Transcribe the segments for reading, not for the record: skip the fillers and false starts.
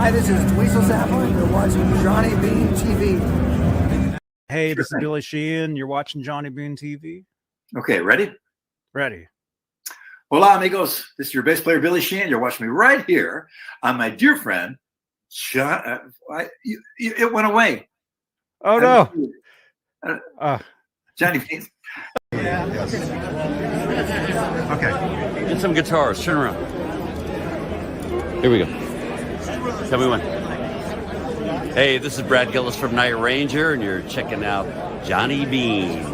Hi, this is Dweezil Zappa, and you're watching Johnny Beane TV. Hey, this is Billy Sheehan. You're watching Johnny Beane TV. Okay, ready? Ready. Hola, amigos. This is your bass player, Billy Sheehan. You're watching me right here on my dear friend, John. It went away. Oh, no. Johnny Beane. Okay. Get some guitars. Turn around. Here we go. Tell me when. Hey, this is Brad Gillis from Night Ranger, and you're checking out Johnny Beane.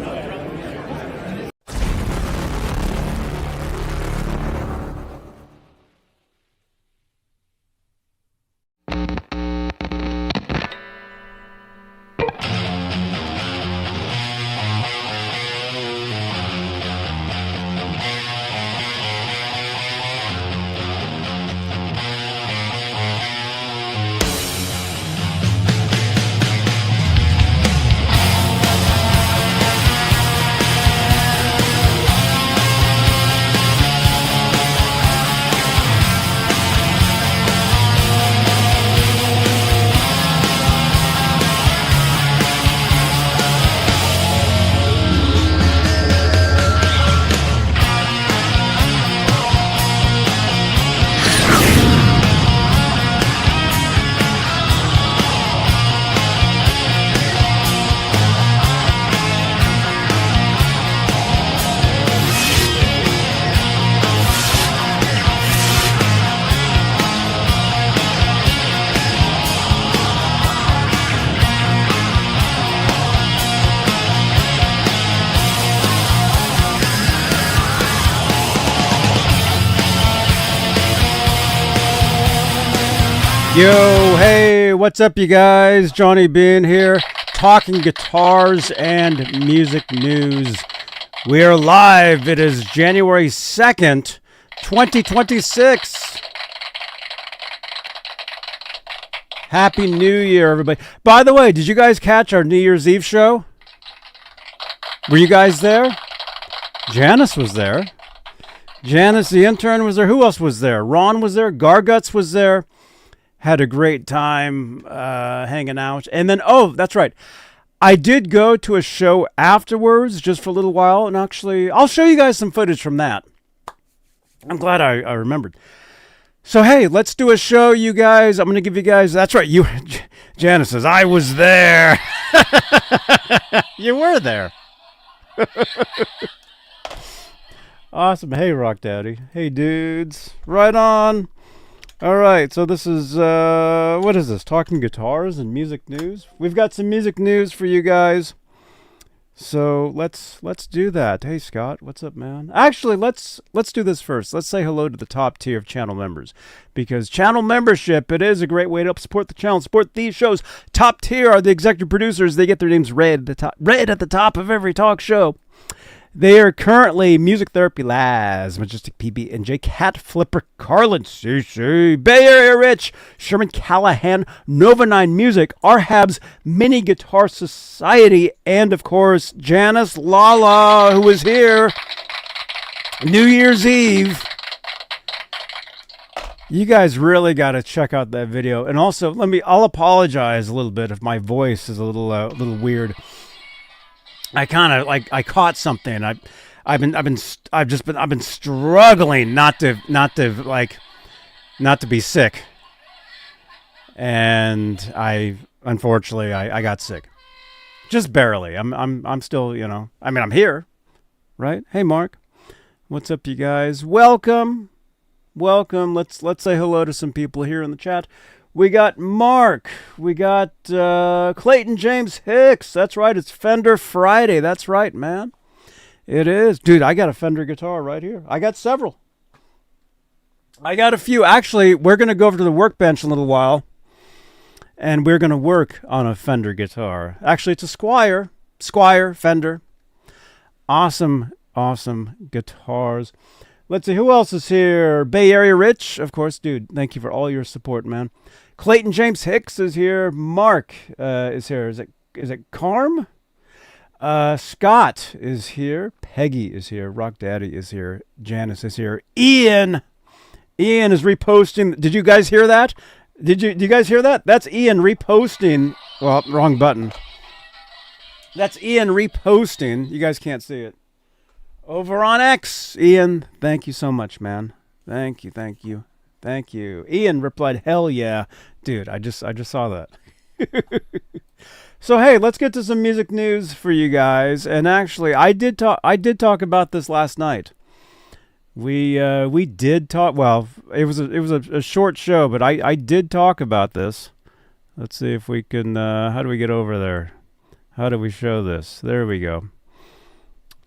Yo, hey, what's up, you guys? Johnny Beane here, talking guitars and music news. We are live. It is January 2nd, 2026. Happy New Year, everybody. By the way, did you guys catch our New Year's Eve show? Were you guys there? Janice was there. Janice, the intern, was there. Who else was there? Ron was there. Garguts was there. Had a great time hanging out. And then, oh, that's right. I did go to a show afterwards just for a little while. And actually, I'll show you guys some footage from that. I'm glad I remembered. So, hey, let's do a show, you guys. I'm going to give you guys, that's right. Janice says, I was there. You were there. Awesome. Hey, Rock Daddy. Hey, dudes. Right on. All right, so this is, what is this? Talking guitars and music news. We've got some music news for you guys. So let's do that. Hey, Scott, what's up, man? Actually, let's do this first. Let's say hello to the top tier of channel members, because channel membership, it is a great way to help support the channel, support these shows. Top tier are the executive producers. They get their names read at the top of every talk show. They are currently Music Therapy Laz, Majestic PB and J, Cat Flipper, Carlin, CC, Bay Area Rich, Sherman Callahan, Nova 9 Music, Arhab's Mini Guitar Society, and of course, Janice Lala, who is here New Year's Eve. You guys really got to check out that video. And also, I'll apologize a little bit if my voice is a little weird. I kind of I caught something. I've been struggling not to be sick, and unfortunately I got sick, just barely. I'm still, I'm here, right? Hey, Mark, what's up, you guys? Welcome. Let's say hello to some people here in the chat. We got Mark. We got Clayton James Hicks. That's right. It's Fender Friday. That's right, man. It is. Dude, I got a Fender guitar right here. I got several. I got a few. Actually, we're going to go over to the Workbench in a little while, and we're going to work on a Fender guitar. Actually, it's a Squier Fender. Awesome guitars. Let's see, who else is here? Bay Area Rich, of course. Dude, thank you for all your support, man. Clayton James Hicks is here. Mark is here. Is it Carm? Scott is here. Peggy is here. Rock Daddy is here. Janice is here. Ian is reposting. Did you guys hear that? Did you guys hear that? That's Ian reposting. Well, wrong button. That's Ian reposting. You guys can't see it. Over on X. Ian, thank you so much, man. Thank you, thank you, thank you. Ian replied, "Hell yeah, dude! I just saw that." So hey, let's get to some music news for you guys. And actually, I did talk about this last night. We did talk. Well, it was a short show, but I did talk about this. Let's see if we can. How do we get over there? How do we show this? There we go.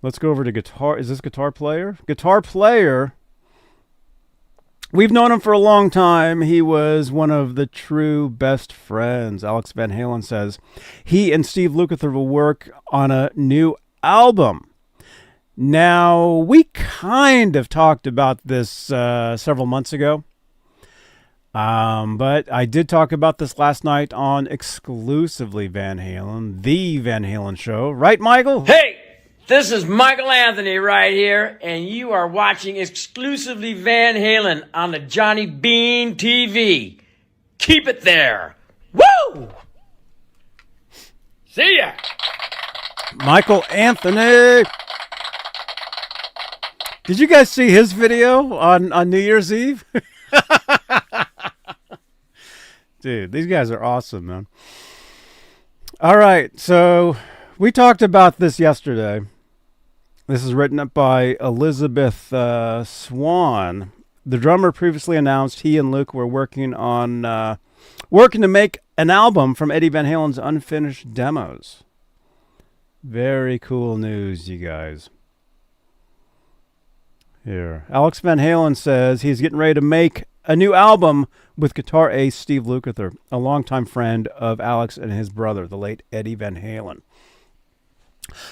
Let's go over to guitar. Is this guitar player? Guitar player. We've known him for a long time. He was one of the true best friends. Alex Van Halen says he and Steve Lukather will work on a new album. Now, we kind of talked about this several months ago. But I did talk about this last night on Exclusively Van Halen, the Van Halen show. Right, Michael? Hey! This is Michael Anthony right here, and you are watching Exclusively Van Halen on the Johnny Beane TV. Keep it there. Woo! See ya! Michael Anthony! Did you guys see his video on New Year's Eve? Dude, these guys are awesome, man. All right, so we talked about this yesterday. This is written up by Elizabeth Swan. The drummer previously announced he and Luke were working to make an album from Eddie Van Halen's unfinished demos. Very cool news, you guys. Here, Alex Van Halen says he's getting ready to make a new album with guitar ace Steve Lukather, a longtime friend of Alex and his brother, the late Eddie Van Halen.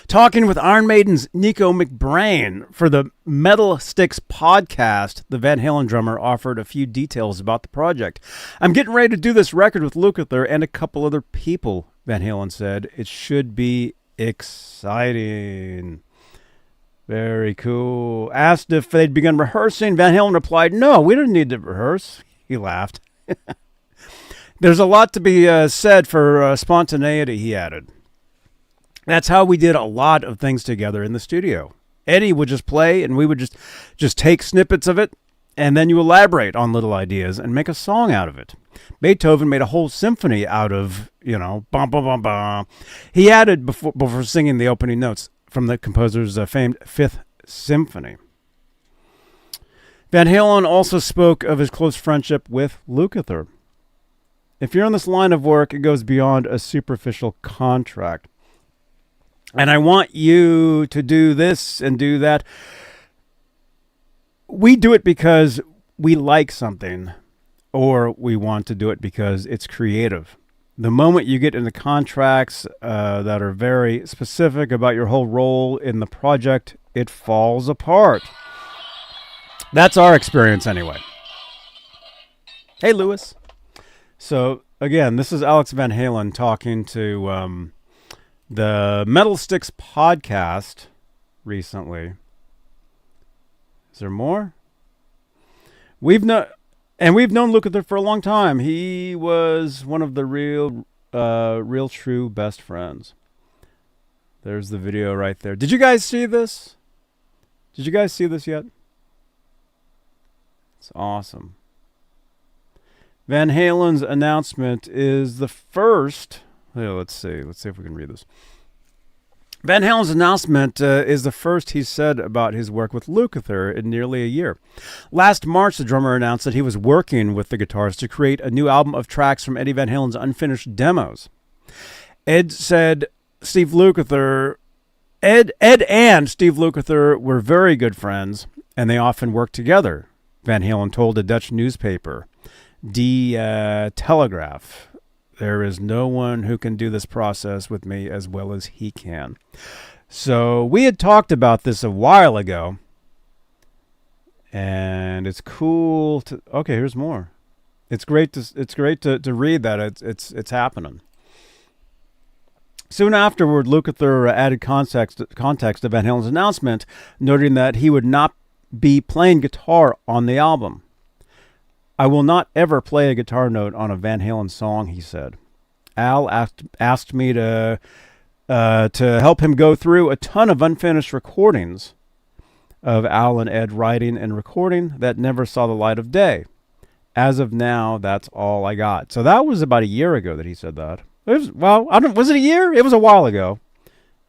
Talking with Iron Maiden's Nico McBrain for the Metal Sticks podcast, the Van Halen drummer offered a few details about the project. "I'm getting ready to do this record with Lukather and a couple other people," Van Halen said. "It should be exciting." Very cool. Asked if they'd begun rehearsing, Van Halen replied, "No, we don't need to rehearse." He laughed. "There's a lot to be said for spontaneity," he added. "That's how we did a lot of things together in the studio. Eddie would just play, and we would just take snippets of it, and then you elaborate on little ideas and make a song out of it. Beethoven made a whole symphony out of, bum, bum, bum, bum." He added before singing the opening notes from the composer's famed Fifth Symphony. Van Halen also spoke of his close friendship with Lukather. "If you're in this line of work, it goes beyond a superficial contract. And I want you to do this and do that. We do it because we like something, or we want to do it because it's creative. The moment you get into contracts that are very specific about your whole role in the project, it falls apart." That's our experience anyway. Hey, Lewis. So, again, this is Alex Van Halen talking to the Metal Sticks podcast recently. Is there more? We've known Lukather for a long time. He was one of the real true best friends. There's the video right there. Did you guys see this? Did you guys see this yet? It's awesome. Van Halen's announcement is the first. Let's see. Let's see if we can read this. Van Halen's announcement is the first he's said about his work with Lukather in nearly a year. Last March, the drummer announced that he was working with the guitarist to create a new album of tracks from Eddie Van Halen's unfinished demos. Ed and Steve Lukather were very good friends, and they often worked together, Van Halen told a Dutch newspaper, Die Telegraaf. "There is no one who can do this process with me as well as he can." So we had talked about this a while ago, and it's cool to. Okay, here's more. It's great to read that it's happening. Soon afterward, Lukather added context to Van Halen's announcement, noting that he would not be playing guitar on the album. I will not ever play a guitar note on a Van Halen song, he said. Al asked me to help him go through a ton of unfinished recordings of Al and Ed writing and recording that never saw the light of day. As of now, that's all I got. So that was about a year ago that he said that. Was it a year? It was a while ago.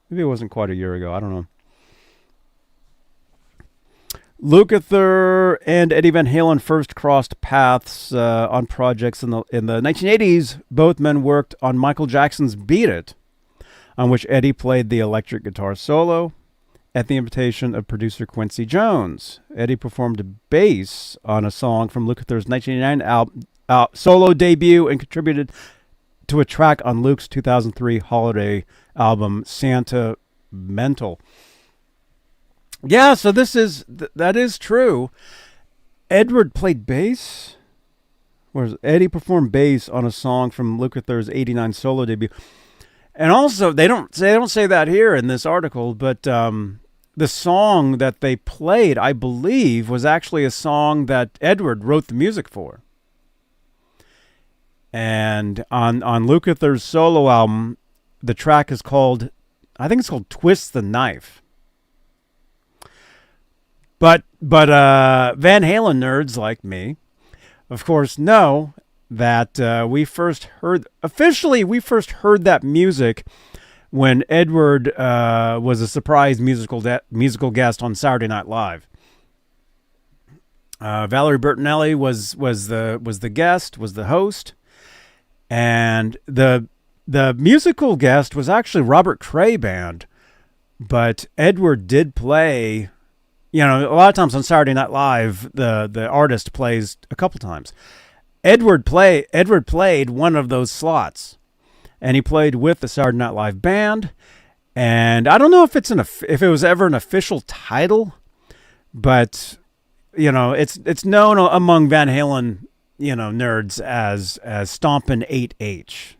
Maybe it wasn't quite a year ago. I don't know. Lukather and Eddie Van Halen first crossed paths on projects in the 1980s. Both men worked on Michael Jackson's Beat It, on which Eddie played the electric guitar solo at the invitation of producer Quincy Jones. Eddie performed bass on a song from Lukather's 1989 solo debut and contributed to a track on Luke's 2003 holiday album, Santa Mental. Yeah, so that is true. Edward played bass. Whereas Eddie performed bass on a song from Lukather's 89 solo debut. And also, they don't say that here in this article, but the song that they played, I believe, was actually a song that Edward wrote the music for. And on Lukather's solo album, the track is called, I think it's called Twist the Knife. But Van Halen nerds like me, of course, know that we first heard that music when Edward was a surprise musical guest on Saturday Night Live. Valerie Bertinelli was the guest, was the host, and the musical guest was actually Robert Cray Band, but Edward did play. You know, a lot of times on Saturday Night Live, the artist plays a couple times. Edward played one of those slots, and he played with the Saturday Night Live band. And I don't know if it was ever an official title, but you know, it's known among Van Halen, you know, nerds as Stompin' 8H,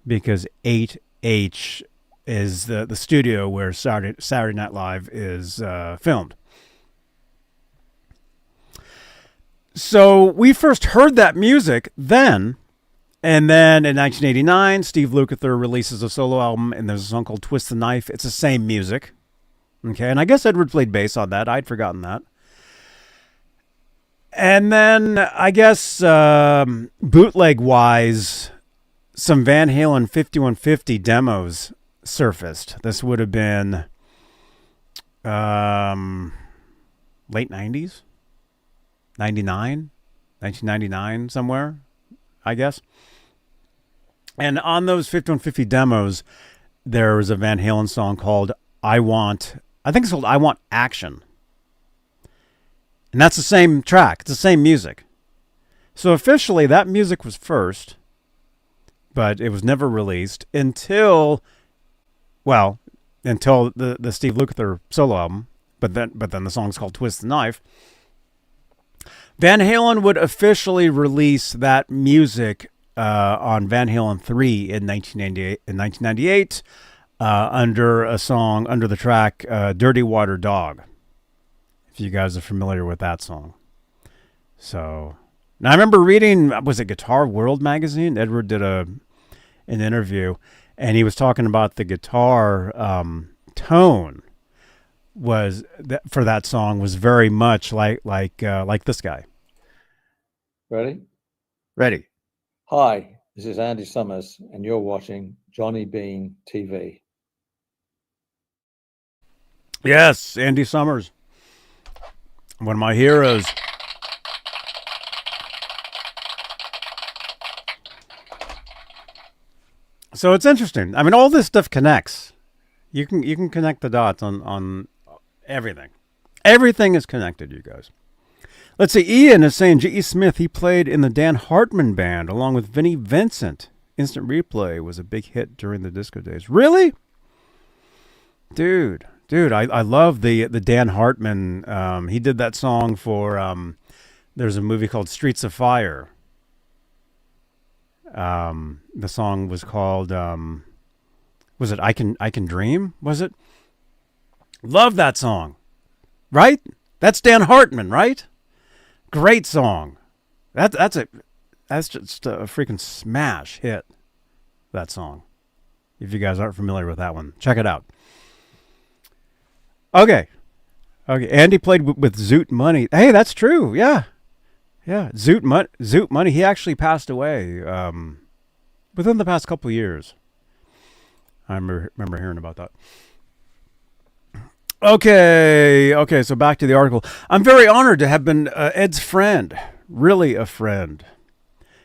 because 8H is the studio where Saturday Night Live is filmed. So we first heard that music then, and then in 1989, Steve Lukather releases a solo album, and there's a song called Twist the Knife. It's the same music. Okay, and I guess Edward played bass on that. I'd forgotten that. And then, I guess, bootleg-wise, some Van Halen 5150 demos surfaced. This would have been late 90s? 1999 somewhere, I guess. And on those 5150 demos, there was a Van Halen song called I think it's called I Want Action. And that's the same track. It's the same music. So officially, that music was first, but it was never released until the Steve Lukather solo album. But then the song's called Twist the Knife. Van Halen would officially release that music on Van Halen 3 in 1998 under the track Dirty Water Dog, if you guys are familiar with that song. So, now I remember reading, was it Guitar World magazine? Edward did an interview, and he was talking about the guitar tone for that song was very much like this guy. Ready. Hi, this is Andy Summers, and you're watching Johnny Beane TV. Yes, Andy Summers, one of my heroes. So it's interesting. I mean, all this stuff connects. You can connect the dots on everything. Everything is connected, you guys. Let's see. Ian is saying G.E. Smith, he played in the Dan Hartman band along with Vinnie Vincent. Instant Replay was a big hit during the disco days. Really? Dude, I love the Dan Hartman. He did that song for, there's a movie called Streets of Fire. The song was called, was it I Can Dream? Was it? Love that song. Right? That's Dan Hartman, right? Great song. That's just a freaking smash hit. That song. If you guys aren't familiar with that one, check it out. Okay. Andy played with Zoot Money. Hey, that's true. Yeah. Zoot Money. He actually passed away within the past couple of years. I remember hearing about that. Okay. So back to the article. I'm very honored to have been Ed's friend. Really a friend.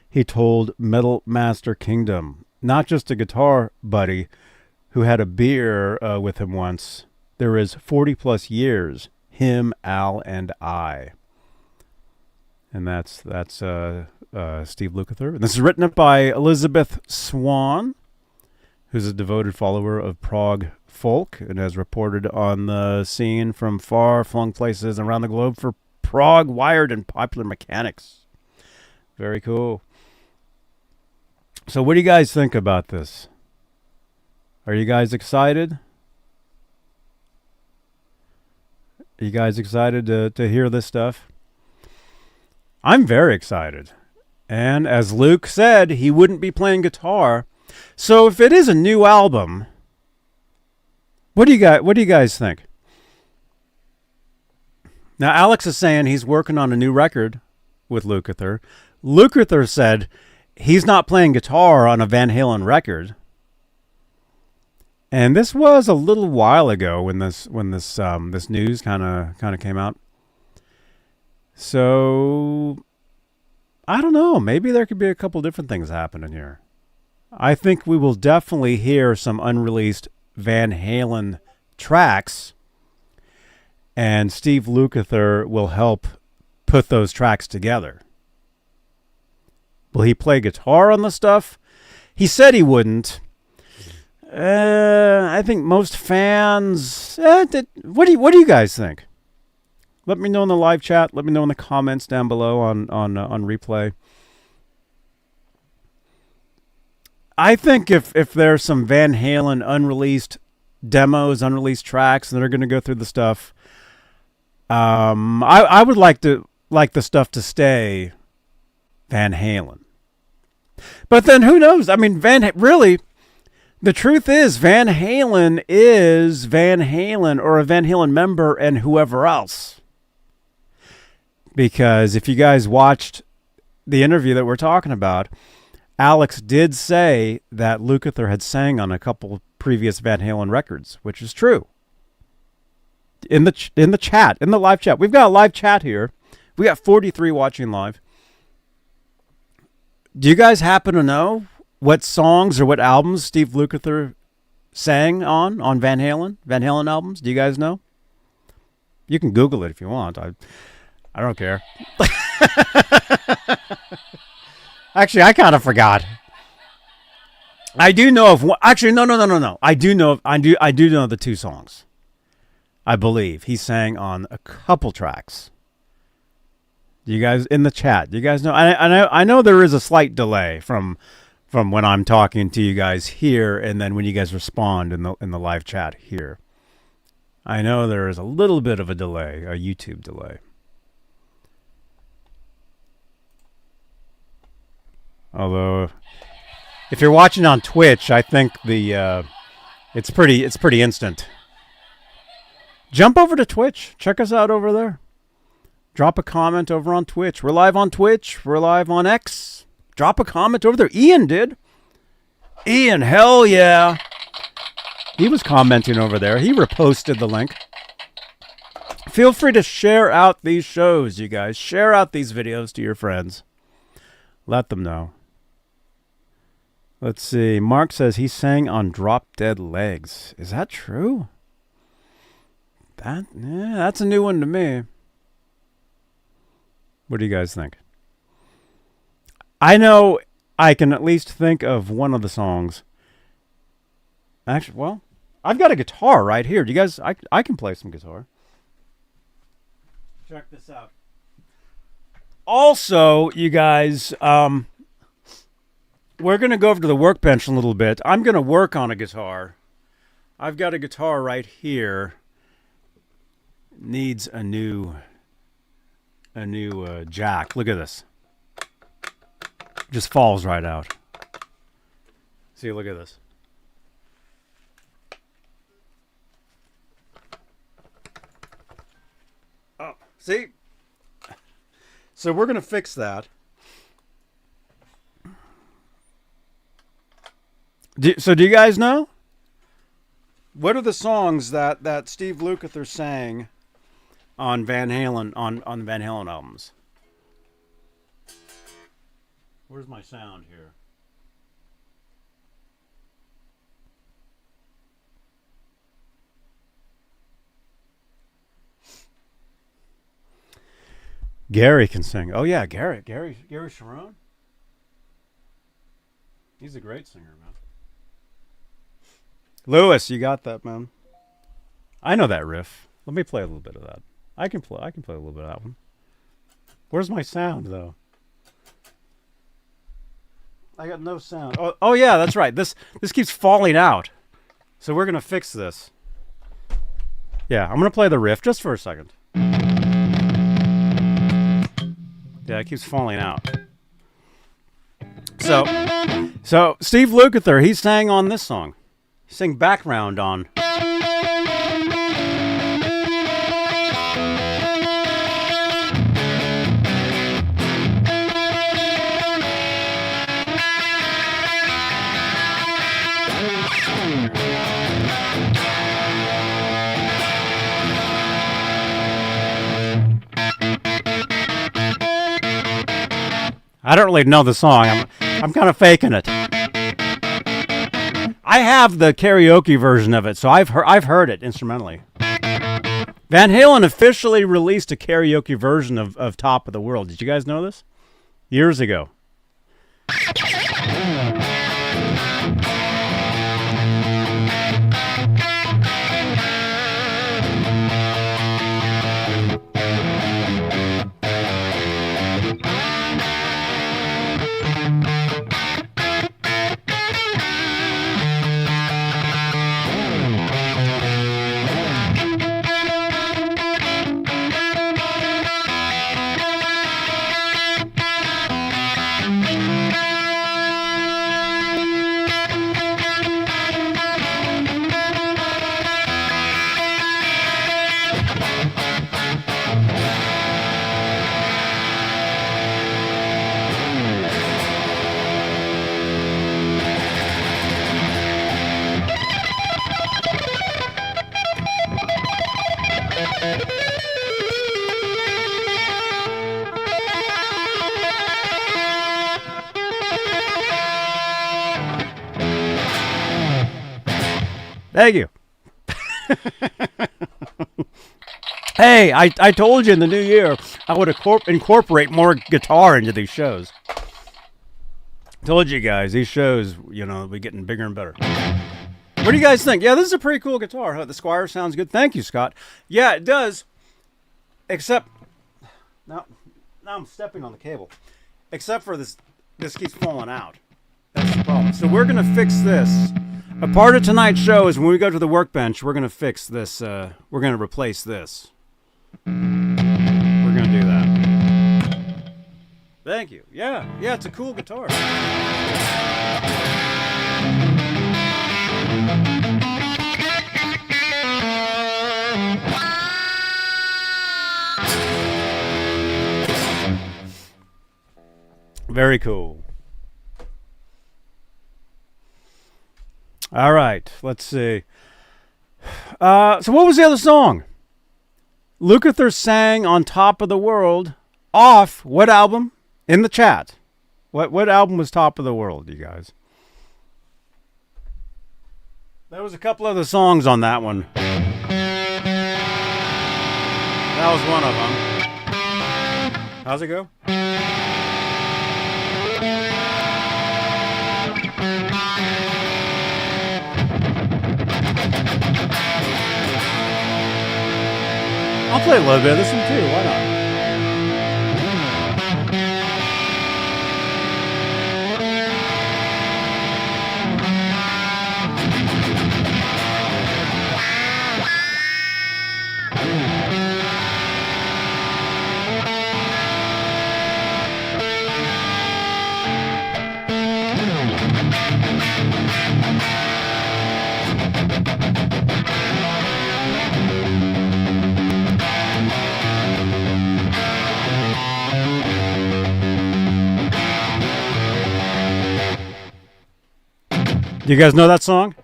He told Metal Master Kingdom. Not just a guitar buddy who had a beer with him once. There is 40 plus years. Him, Al, and I. And that's Steve Lukather. And this is written up by Elizabeth Swan, who's a devoted follower of prog folk and has reported on the scene from far-flung places around the globe for prog, wired, and popular mechanics. Very cool. So what do you guys think about this? Are you guys excited? Are you guys excited to hear this stuff? I'm very excited. And as Luke said, he wouldn't be playing guitar. So if it is a new album, what do you guys think? Now Alex is saying he's working on a new record with Lukather. Lukather said he's not playing guitar on a Van Halen record. And this was a little while ago when this news kind of came out. So I don't know. Maybe there could be a couple different things happening here. I think we will definitely hear some unreleased Van Halen tracks, and Steve Lukather will help put those tracks together. Will he play guitar on the stuff? He said he wouldn't. I think most fans. What do you guys think? Let me know in the live chat. Let me know in the comments down below on replay. I think if there's some Van Halen unreleased demos, unreleased tracks, and they're going to go through the stuff, I would like the stuff to stay Van Halen. But then who knows? I mean, the truth is Van Halen is Van Halen or a Van Halen member and whoever else. Because if you guys watched the interview that we're talking about, Alex did say that Lukather had sang on a couple previous Van Halen records, which is true. In the chat, in the live chat. We've got a live chat here. We got 43 watching live. Do you guys happen to know what songs or what albums Steve Lukather sang on Van Halen albums? Do you guys know? You can Google it if you want. I don't care. Actually, I kind of forgot. I do know of one. Actually, no. I do know the two songs. I believe he sang on a couple tracks. You guys in the chat, do you guys know? I know there is a slight delay from when I'm talking to you guys here, and then when you guys respond in the live chat here. I know there is a little bit of a delay, a YouTube delay. Although, if you're watching on Twitch, I think it's pretty instant. Jump over to Twitch. Check us out over there. Drop a comment over on Twitch. We're live on Twitch. We're live on X. Drop a comment over there. Ian did. Ian, hell yeah. He was commenting over there. He reposted the link. Feel free to share out these shows, you guys. Share out these videos to your friends. Let them know. Let's see. Mark says he sang on Drop Dead Legs. Is that true? That's a new one to me. What do you guys think? I know I can at least think of one of the songs. Actually, well, I've got a guitar right here. Do you guys? I can play some guitar. Check this out. Also, you guys, we're going to go over to the workbench a little bit. I'm going to work on a guitar. I've got a guitar right here. Needs a new jack. Look at this. just falls right out. See, look at this. Oh, see? So we're going to fix that. So do you guys know? What are the songs that Steve Lukather sang on Van Halen on the Van Halen albums? Where's my sound here? Gary can sing. Oh yeah, Gary Sharon. He's a great singer, man. Lewis, you got that, man. I know that riff. Let me play a little bit of that. I can play a little bit of that one. Where's my sound though? I got no sound. Oh yeah, that's right. This keeps falling out. So we're gonna fix this. Yeah, I'm gonna play the riff just for a second. Yeah, it keeps falling out. So Steve Lukather, he sang on this song. He sang background on. I don't really know the song. I'm kind of faking it. I have the karaoke version of it, so I've heard it instrumentally. Van Halen officially released a karaoke version of Top of the World. Did you guys know this? Years ago. Thank you. Hey, I told you in the new year I would incorporate more guitar into these shows. Told you guys, these shows, will be getting bigger and better. What do you guys think? Yeah, this is a pretty cool guitar. Huh? The Squier sounds good. Thank you, Scott. Yeah, it does. Except, now I'm stepping on the cable. Except for this keeps falling out. That's the problem. So we're going to fix this. A part of tonight's show is when we go to the workbench, we're going to fix this. We're going to replace this. We're going to do that. Thank you. Yeah, it's a cool guitar. Very cool. All right, let's see. So what was the other song? Lukather sang on Top of the World off what album? In the chat. What album was Top of the World, you guys? There was a couple other songs on that one. That was one of them. How's it go? I'll play a little bit of this one too. Why not? Do you guys know that song?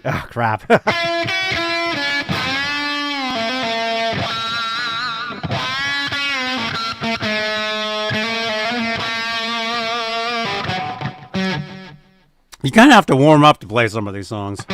Oh, crap. You kind of have to warm up to play some of these songs.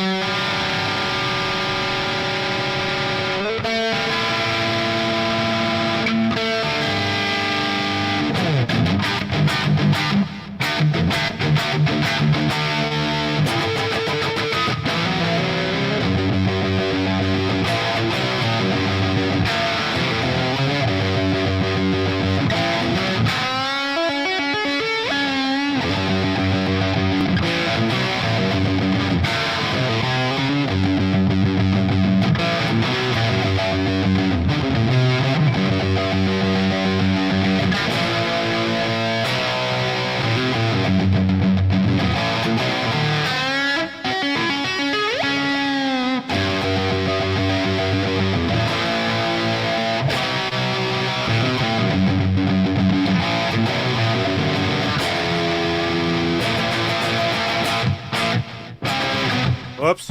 Whoops.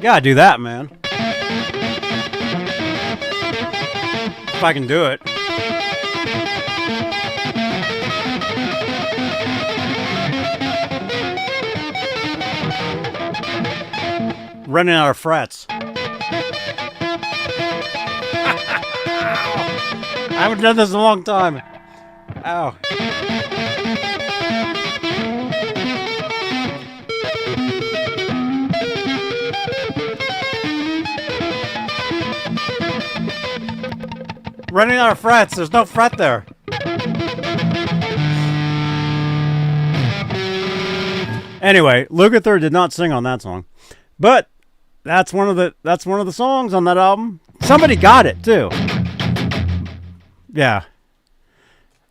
Gotta do that, man. If I can do it. Running out of frets. I haven't done this in a long time. Ow. Running out of frets. There's no fret there. Anyway, Lukather did not sing on that song, but that's one of the songs on that album. Somebody got it too. Yeah.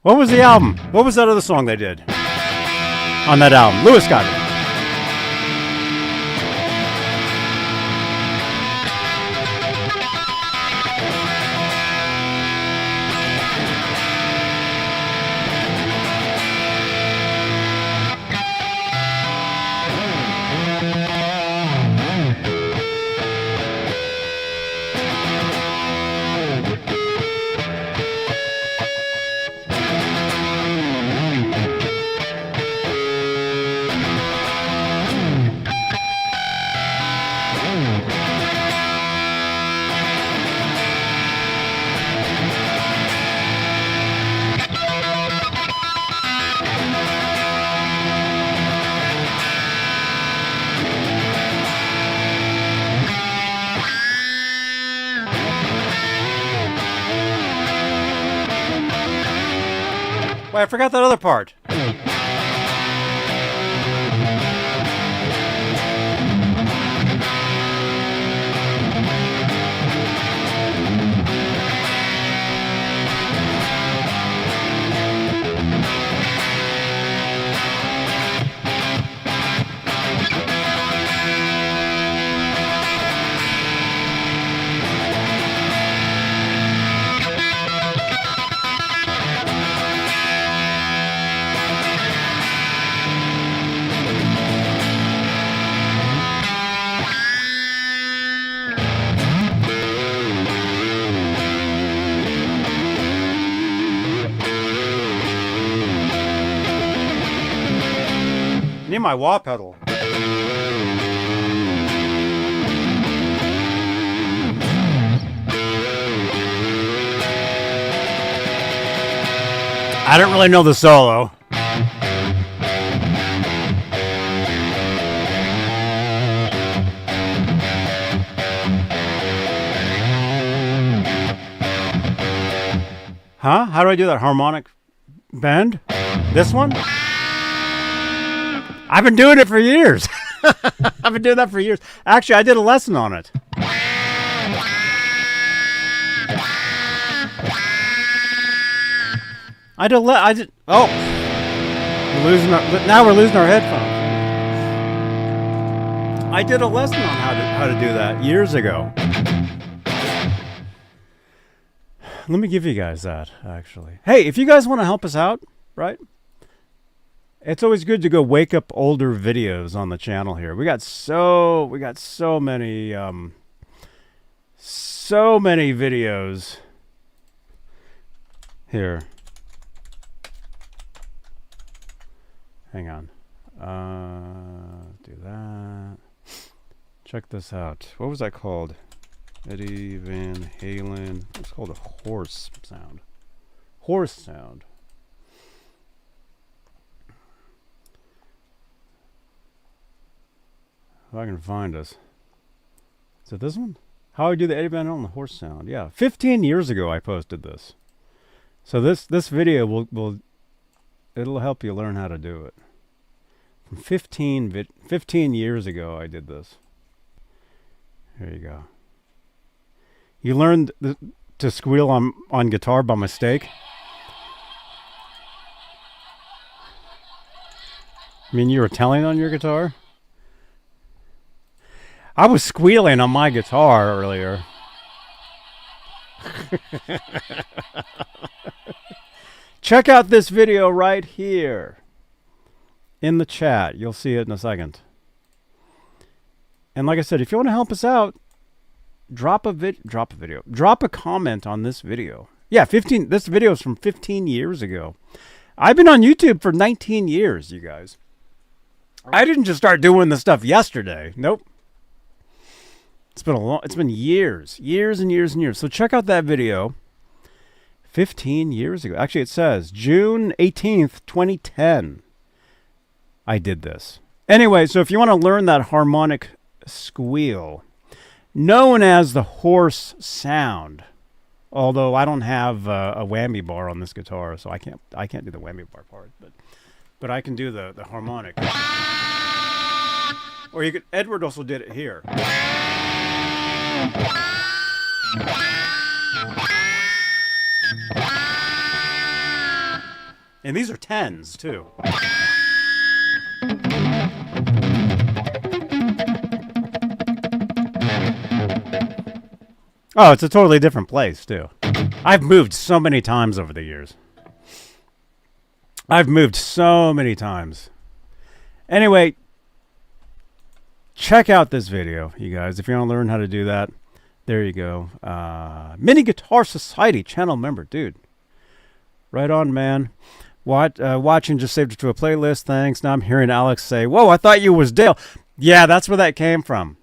What was the album? What was that other song they did on that album? Lewis got it. Wait, I forgot that other part. Need my wah pedal. I don't really know the solo. Huh? How do I do that harmonic bend? This one? I've been doing it for years. I've been doing that for years. Actually, I did a lesson on it. Oh, now we're losing our headphones. I did a lesson on how to do that years ago. Let me give you guys that, actually. Hey, if you guys want to help us out, right? It's always good to go wake up older videos on the channel here. We got so many videos here. Hang on. Do that. Check this out. What was that called? Eddie Van Halen. It's called a horse sound. Horse sound. If I can find us. Is it this one? How I do the Eddie Van Halen horse sound. Yeah, 15 years ago I posted this. So this video will it'll help you learn how to do it. From 15 years ago I did this. Here you go. You learned to squeal on guitar by mistake. I mean, you were telling on your guitar? I was squealing on my guitar earlier. Check out this video right here in the chat. You'll see it in a second. And like I said, if you want to help us out, drop a comment on this video. Yeah, this video is from 15 years ago. I've been on YouTube for 19 years, you guys. I didn't just start doing this stuff yesterday. Nope. It's been years and years and years. So check out that video 15 years ago. Actually, it says June 18th, 2010. I did this. Anyway, so if you want to learn that harmonic squeal, known as the horse sound, although I don't have a whammy bar on this guitar, so I can't do the whammy bar part, but I can do the harmonic. Or you could. Edward also did it here. And these are 10s too. Oh, it's a totally different place too. I've moved so many times over the years. I've moved so many times. Anyway, check out this video, you guys. If you want to learn how to do that, there you go. Mini Guitar Society channel member, dude. Right on, man. Watching, just saved it to a playlist. Thanks. Now I'm hearing Alex say, "Whoa, I thought you was Dale." Yeah, that's where that came from.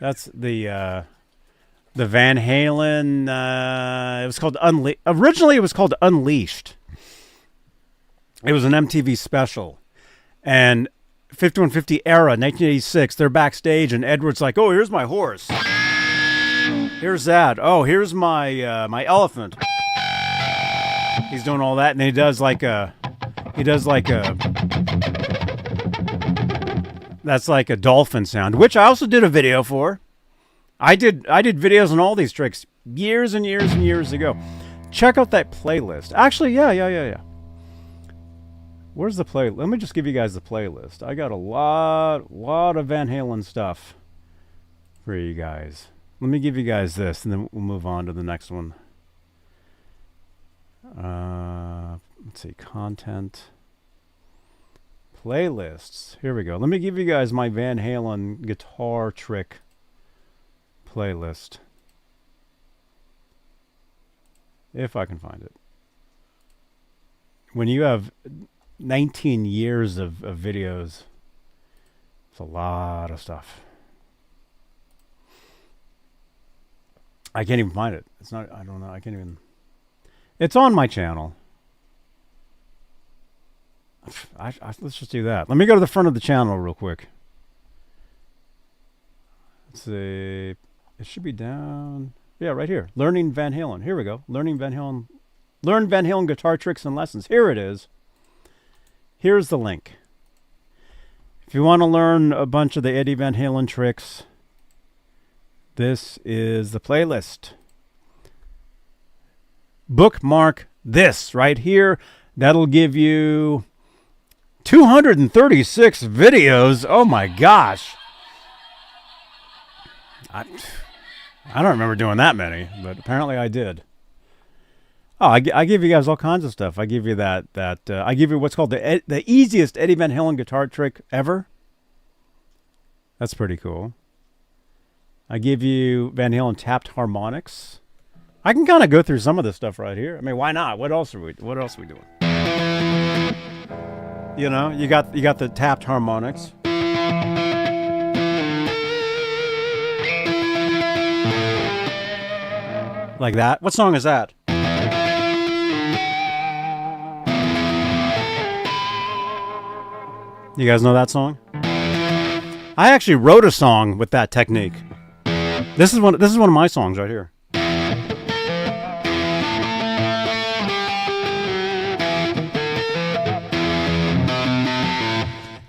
That's the Van Halen. It was called Originally, it was called Unleashed. It was an MTV special, and 5150 era, 1986. They're backstage, and Edward's like, "Oh, here's my horse. Here's that. Oh, here's my my elephant." He's doing all that, and he does like a that's like a dolphin sound, which I also did a video for. I did videos on all these tricks years and years and years ago. Check out that playlist. Actually, yeah. Where's the play? Let me just give you guys the playlist. I got a lot of Van Halen stuff for you guys. Let me give you guys this, and then we'll move on to the next one. Let's see, content, playlists. Here we go. Let me give you guys my Van Halen guitar trick playlist, if I can find it. When you have 19 years of videos, it's a lot of stuff. I can't even find it. It's not, I don't know. I can't even. It's on my channel. Let's just do that. Let me go to the front of the channel real quick. Let's see. It should be down. Yeah, right here. Learning Van Halen. Here we go. Learning Van Halen. Learn Van Halen guitar tricks and lessons. Here it is. Here's the link. If you want to learn a bunch of the Eddie Van Halen tricks, this is the playlist. Bookmark this right here. That'll give you 236 videos. Oh my gosh. I don't remember doing that many, but apparently I did. Oh, I give you guys all kinds of stuff. I give you I give you what's called the easiest Eddie Van Halen guitar trick ever. That's pretty cool. I give you Van Halen tapped harmonics. I can kind of go through some of this stuff right here. I mean, why not? What else are we doing? You know, you got the tapped harmonics. Like that. What song is that? You guys know that song? I actually wrote a song with that technique. This is one of my songs right here.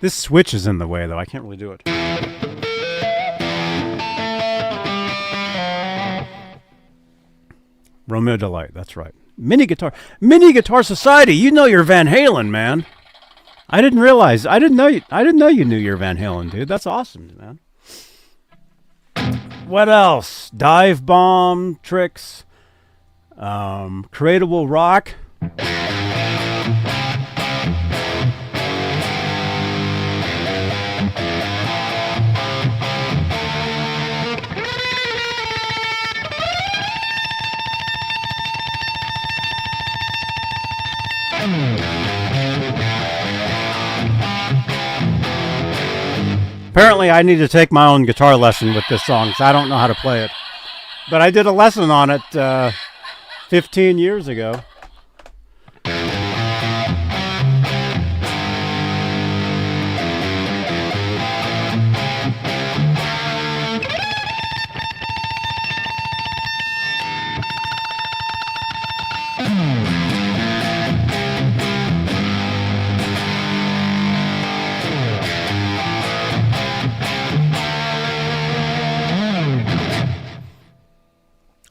This switch is in the way though. I can't really do it. Romeo Delight, that's right. Mini Guitar Society. You know your Van Halen, man. I didn't know you knew your Van Halen, dude. That's awesome, man. What else? Dive bomb tricks. Creatable rock. Apparently, I need to take my own guitar lesson with this song because I don't know how to play it. But I did a lesson on it 15 years ago.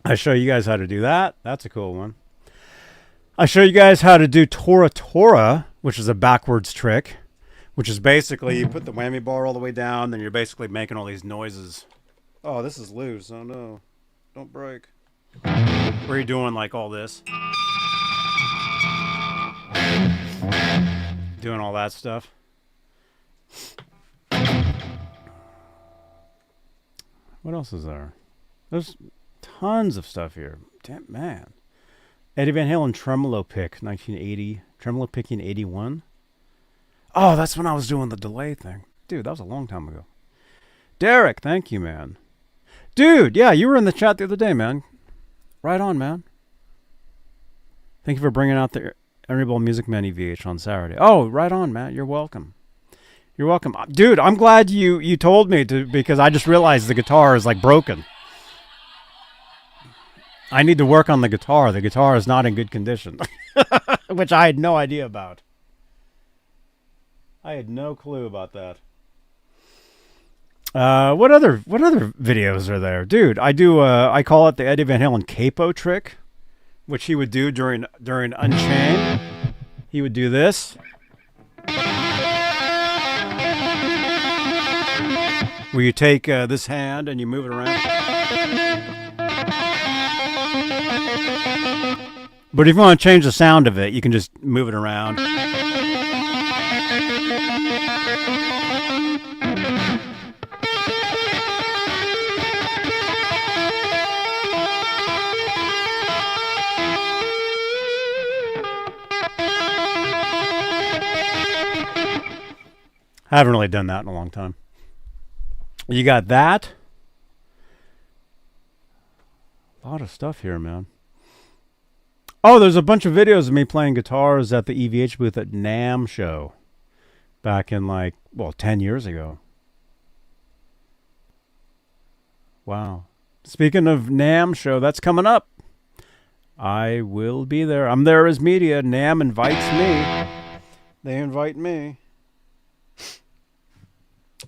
I show you guys how to do that. That's a cool one. I show you guys how to do Tora Tora, which is a backwards trick, which is basically you put the whammy bar all the way down, then you're basically making all these noises. Oh, this is loose. Oh no, don't break. Where you're doing like all this, doing all that stuff. What else is there? There's tons of stuff here. Damn, man. Eddie Van Halen tremolo pick, 1980. Tremolo picking 81. Oh, that's when I was doing the delay thing. Dude, that was a long time ago. Derek, thank you, man. Dude, yeah, you were in the chat the other day, man. Right on, man. Thank you for bringing out the Ernie Ball Music Man EVH on Saturday. Oh, right on, Matt. You're welcome. You're welcome. Dude, I'm glad you told me to, because I just realized the guitar is like broken. I need to work on the guitar. The guitar is not in good condition, which I had no idea about. I had no clue about that. What other videos are there, dude? I call it the Eddie Van Halen capo trick, which he would do during Unchained. He would do this, where you take this hand and you move it around. But if you want to change the sound of it, you can just move it around. I haven't really done that in a long time. You got that. A lot of stuff here, man. Oh, there's a bunch of videos of me playing guitars at the EVH booth at NAMM show back in 10 years ago. Wow. Speaking of NAMM show, that's coming up. I will be there. I'm there as media. NAMM invites me. They invite me.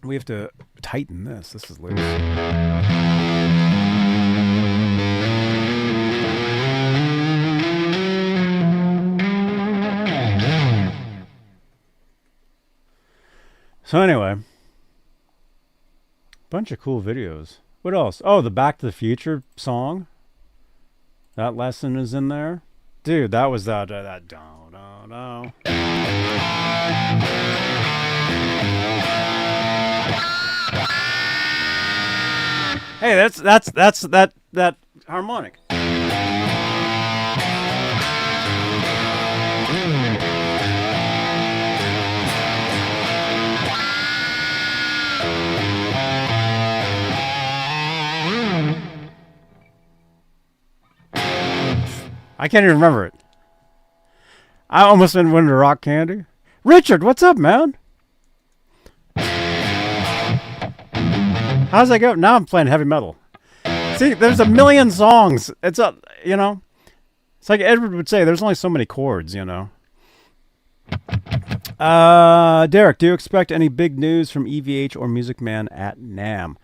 We have to tighten this. This is loose. So anyway, bunch of cool videos. What else? Oh, the Back to the Future song. That lesson is in there. Dude, that was that don't. Hey, that's that harmonic. I can't even remember it. I almost went to Rock Candy. Richard, what's up, man? How's that go? Now I'm playing heavy metal. See, there's a million songs. It's a, you know, it's like Edward would say, there's only so many chords, you know. Derek, do you expect any big news from EVH or Music Man at NAMM?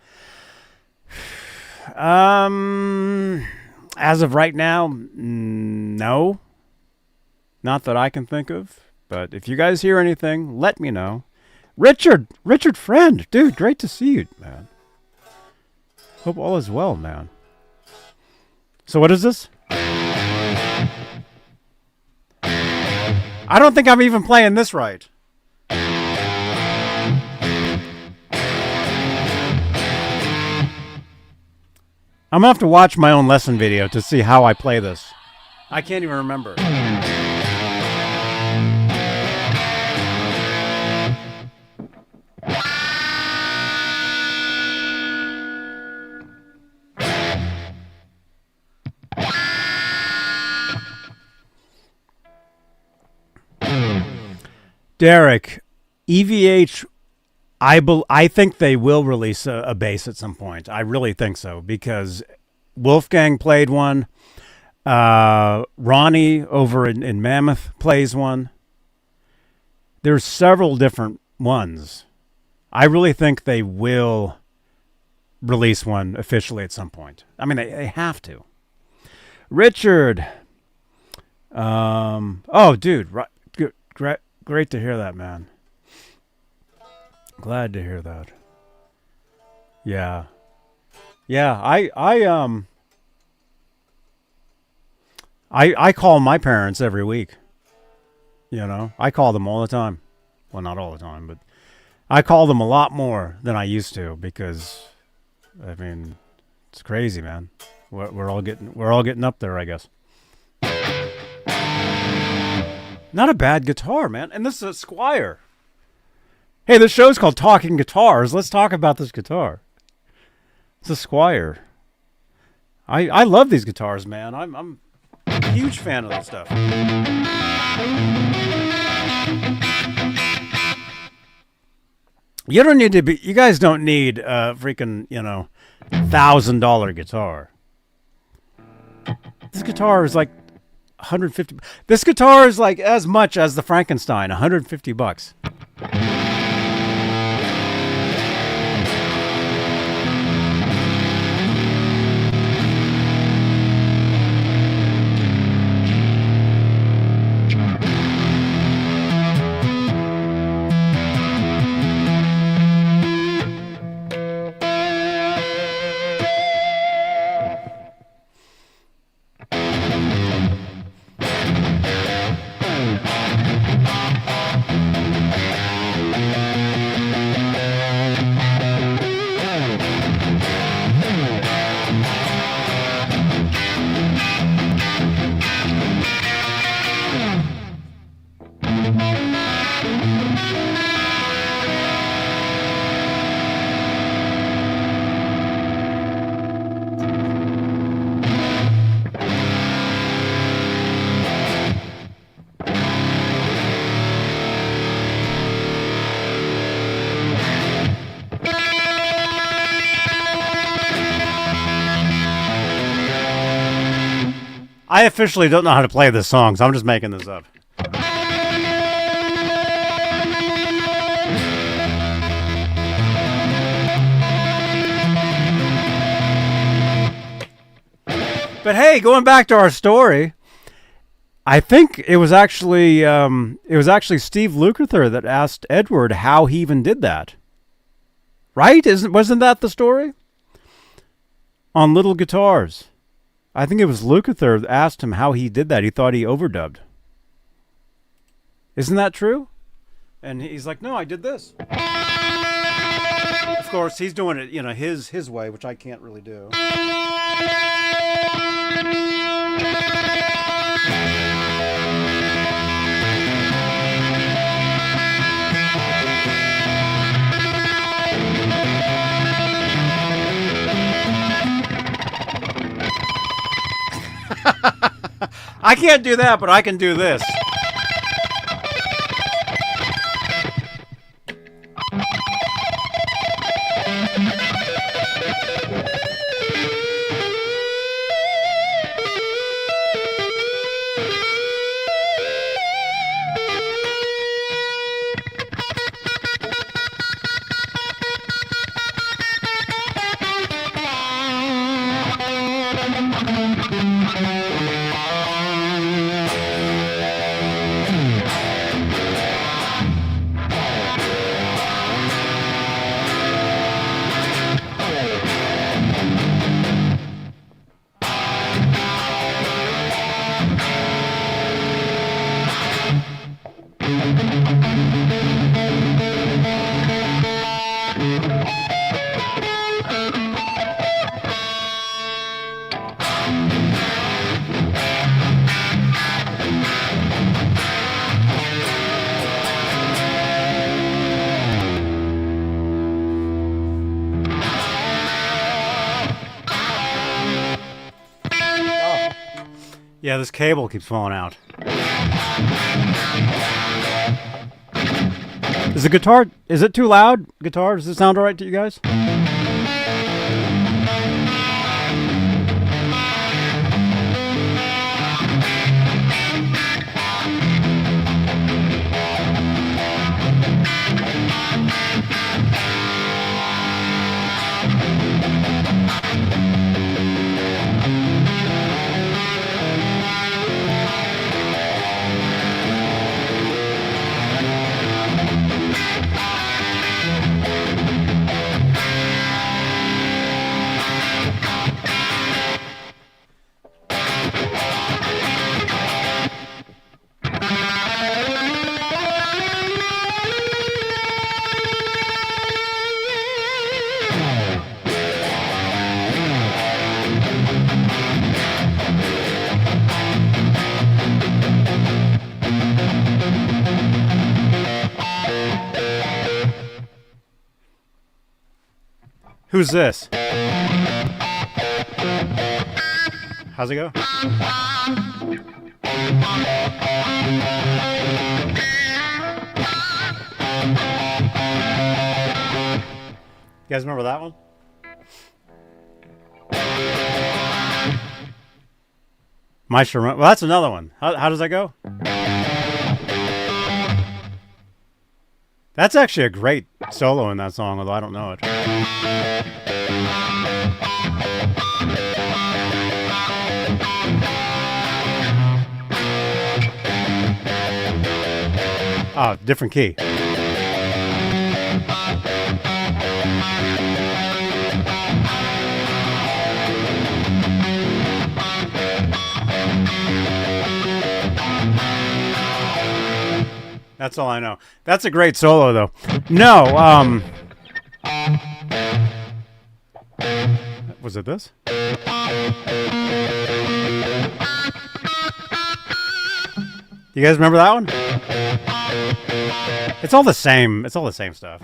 As of right now, no. Not that I can think of. But if you guys hear anything, let me know. Richard friend, dude, great to see you, man. Hope all is well, man. So what is this? I don't think I'm even playing this right. I'm gonna have to watch my own lesson video to see how I play this. I can't even remember. Derek, EVH, I think they will release a bass at some point. I really think so, because Wolfgang played one. Ronnie over in Mammoth plays one. There's several different ones. I really think they will release one officially at some point. I mean, they have to. Richard. Oh, dude. Great to hear that, man. Glad to hear that. Yeah. Yeah, I call my parents every week. You know, I call them all the time. Well, not all the time, but I call them a lot more than I used to, because I mean, it's crazy, man. We're all getting up there, I guess. Not a bad guitar, man. And this is a Squier. Hey, this show's called Talking Guitars. Let's talk about this guitar. It's a Squier. I love these guitars, man. I'm a huge fan of this stuff. You don't need to be. You guys don't need a freaking, $1,000 guitar. This guitar is like 150. This guitar is like as much as the Frankenstein, $150. I officially don't know how to play this song, so I'm just making this up. But hey, going back to our story, I think it was actually Steve Lukather that asked Edward how he even did that. Right? Wasn't that the story? On little guitars. I think it was Lukather that asked him how he did that. He thought he overdubbed. Isn't that true? And he's like, no, I did this. Of course, he's doing it, his way, which I can't really do. I can't do that, but I can do this. Yeah, this cable keeps falling out. Is the guitar, is it too loud? Guitar, does it sound all right to you guys? Who's this? How's it go? You guys remember that one? My Sharona. Well, that's another one. How does that go? That's actually a great solo in that song, although I don't know it. Oh, different key. That's all I know. That's a great solo, though. No, was it this? You guys remember that one? It's all the same. It's all the same stuff.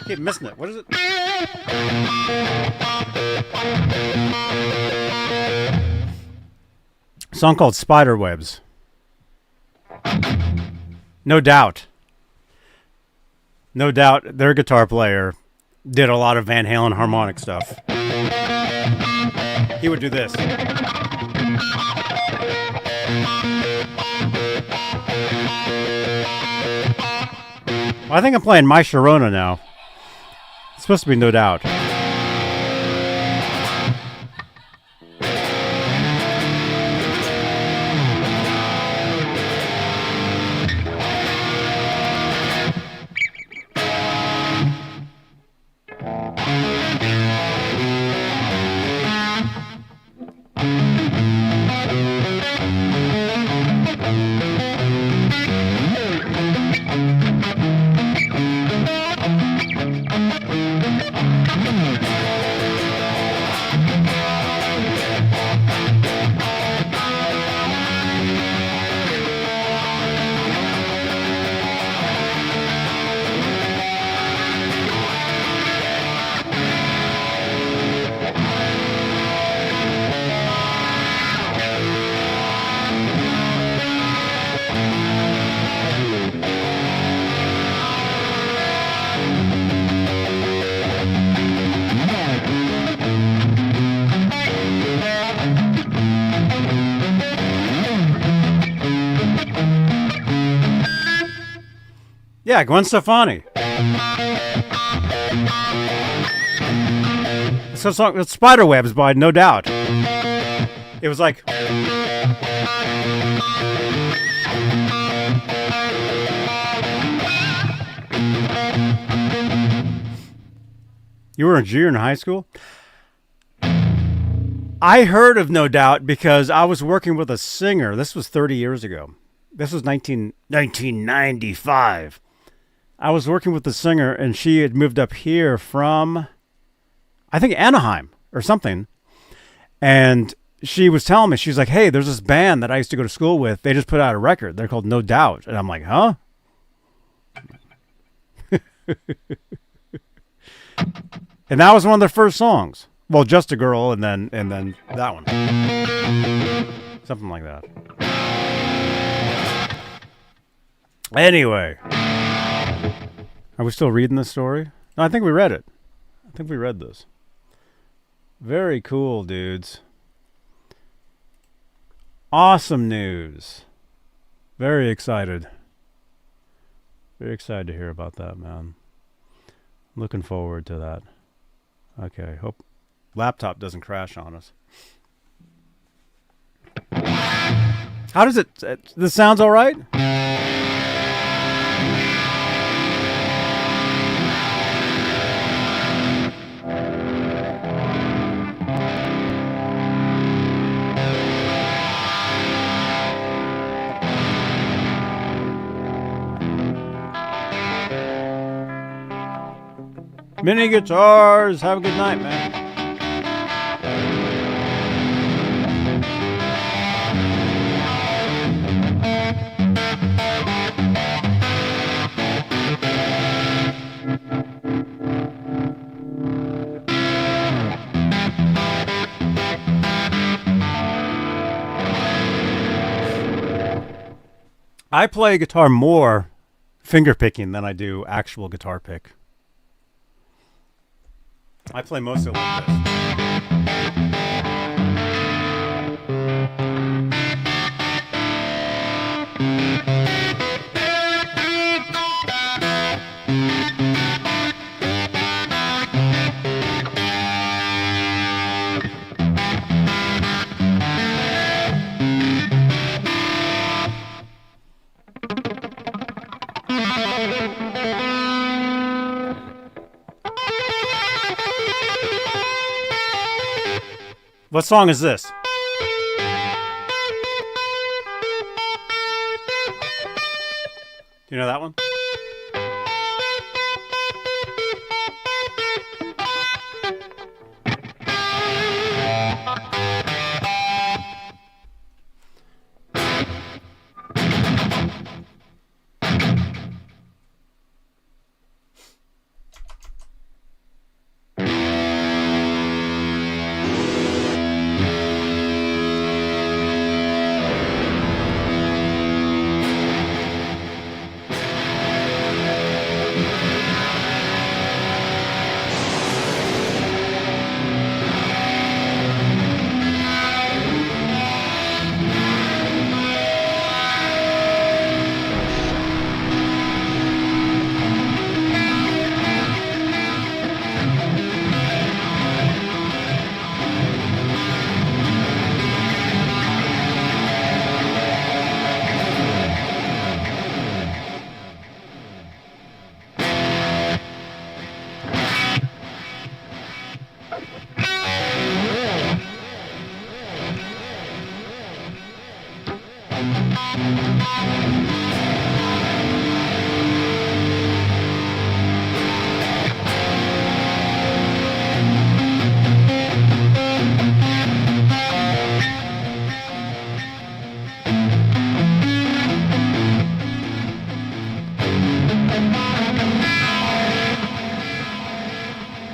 Keep missing it. What is it? A song called Spiderwebs. No doubt. No doubt their guitar player did a lot of Van Halen harmonic stuff. he would do this. I think I'm playing My Sharona now. It's supposed to be No Doubt. Yeah, Gwen Stefani. So song, it's Spiderwebs by No Doubt. It was like... You were a junior in high school? I heard of No Doubt because I was working with a singer. This was 30 years ago. This was 1995. I was working with the singer, and she had moved up here from, I think, Anaheim or something. And she was telling me, she's like, hey, there's this band that I used to go to school with. They just put out a record. They're called No Doubt. And I'm like, huh? And that was one of their first songs. Well, Just a Girl, and then that one. Something like that. Anyway. Are we still reading this story? No, I think we read it. I think we read this. Very cool, dudes. Awesome news. Very excited. Very excited to hear about that, man. Looking forward to that. Okay, hope laptop doesn't crash on us. How does it... This sounds all right? Mini guitars. Have a good night, man. I play guitar more finger picking than I do actual guitar pick. I play most of it like this. What song is this? Do you know that one?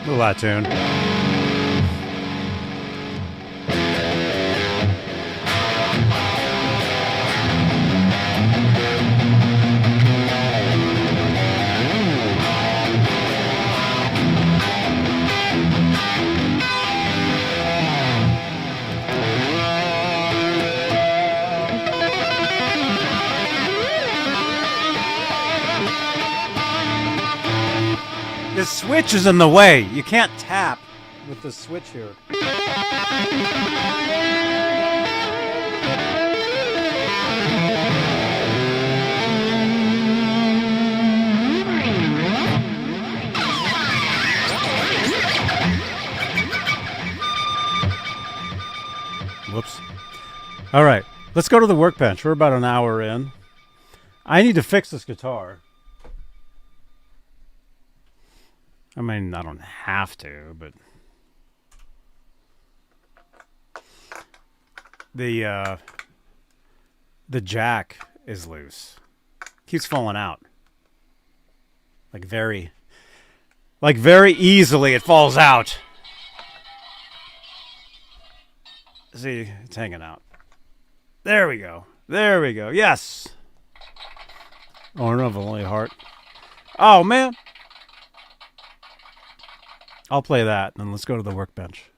little out of tune. The switch is in the way. You can't tap with the switch here. Whoops. All right, let's go to the workbench. We're about an hour in. I need to fix this guitar. I mean, I don't have to, but the jack is loose. Keeps falling out. Like very easily it falls out. See, it's hanging out. There we go. There we go. Yes. Oh, no, only heart. Oh, man. I'll play that, and then let's go to the workbench.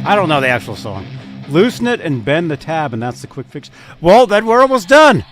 I don't know the actual song. Loosen it and bend the tab, and that's the quick fix. Well, then we're almost done.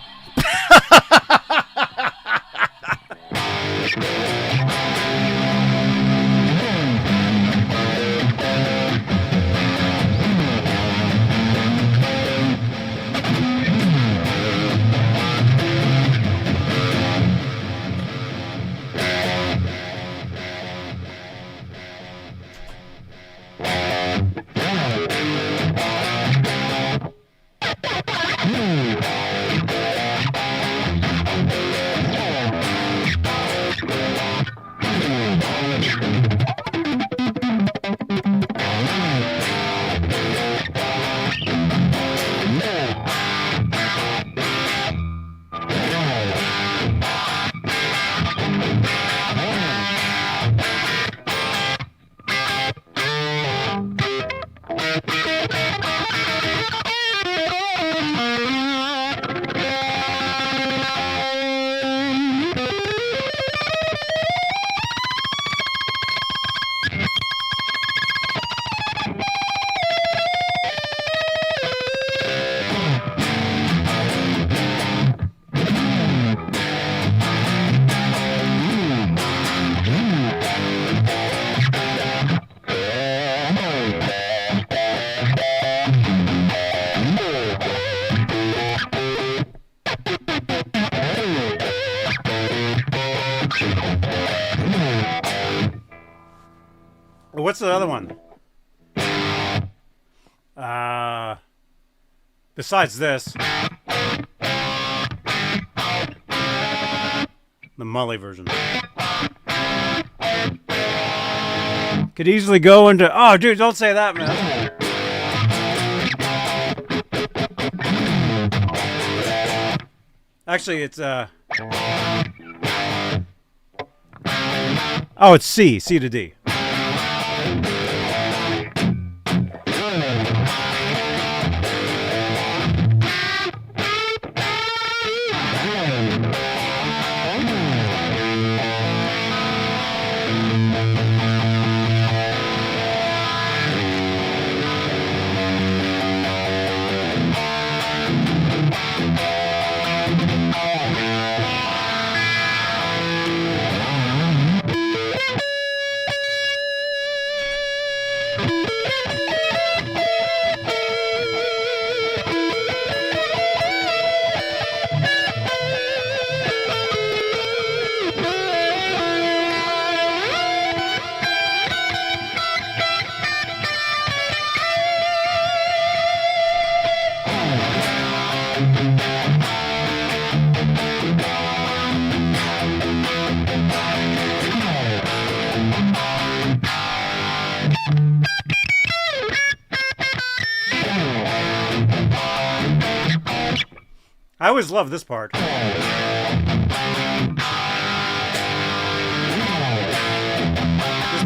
What's the other one? Besides this, the Mully version. Could easily go into. Oh, dude, don't say that, man. Actually, it's oh, it's C to D. I always love this part. This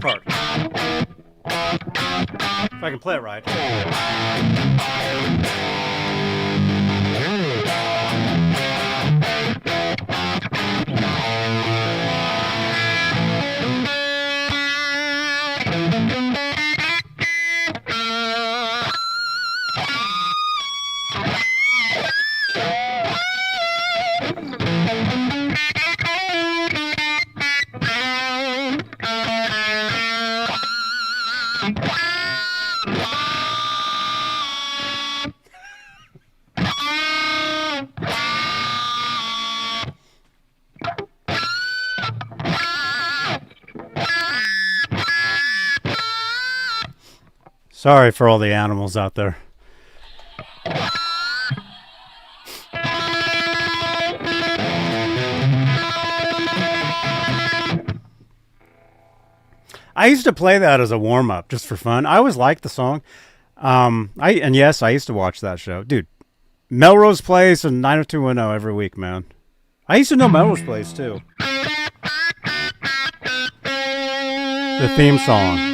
part. If I can play it right. Sorry for all the animals out there. I used to play that as a warm-up just for fun. I always liked the song. Yes, I used to watch that show. Dude, Melrose Place and 90210 every week, man. I used to know Melrose Place, too. The theme song.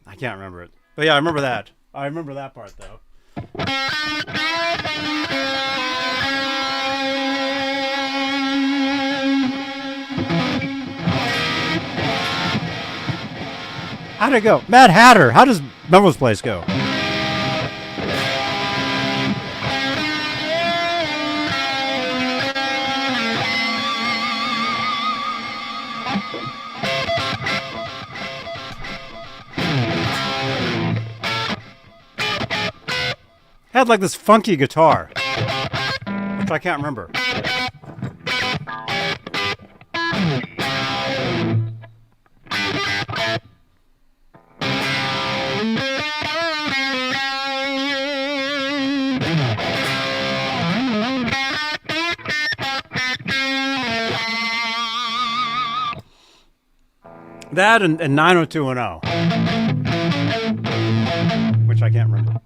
I can't remember it. But yeah, I remember that. I remember that part, though. How'd it go? Mad Hatter. How does Melrose Place go? Had like this funky guitar, which I can't remember. That and 90210, which I can't remember.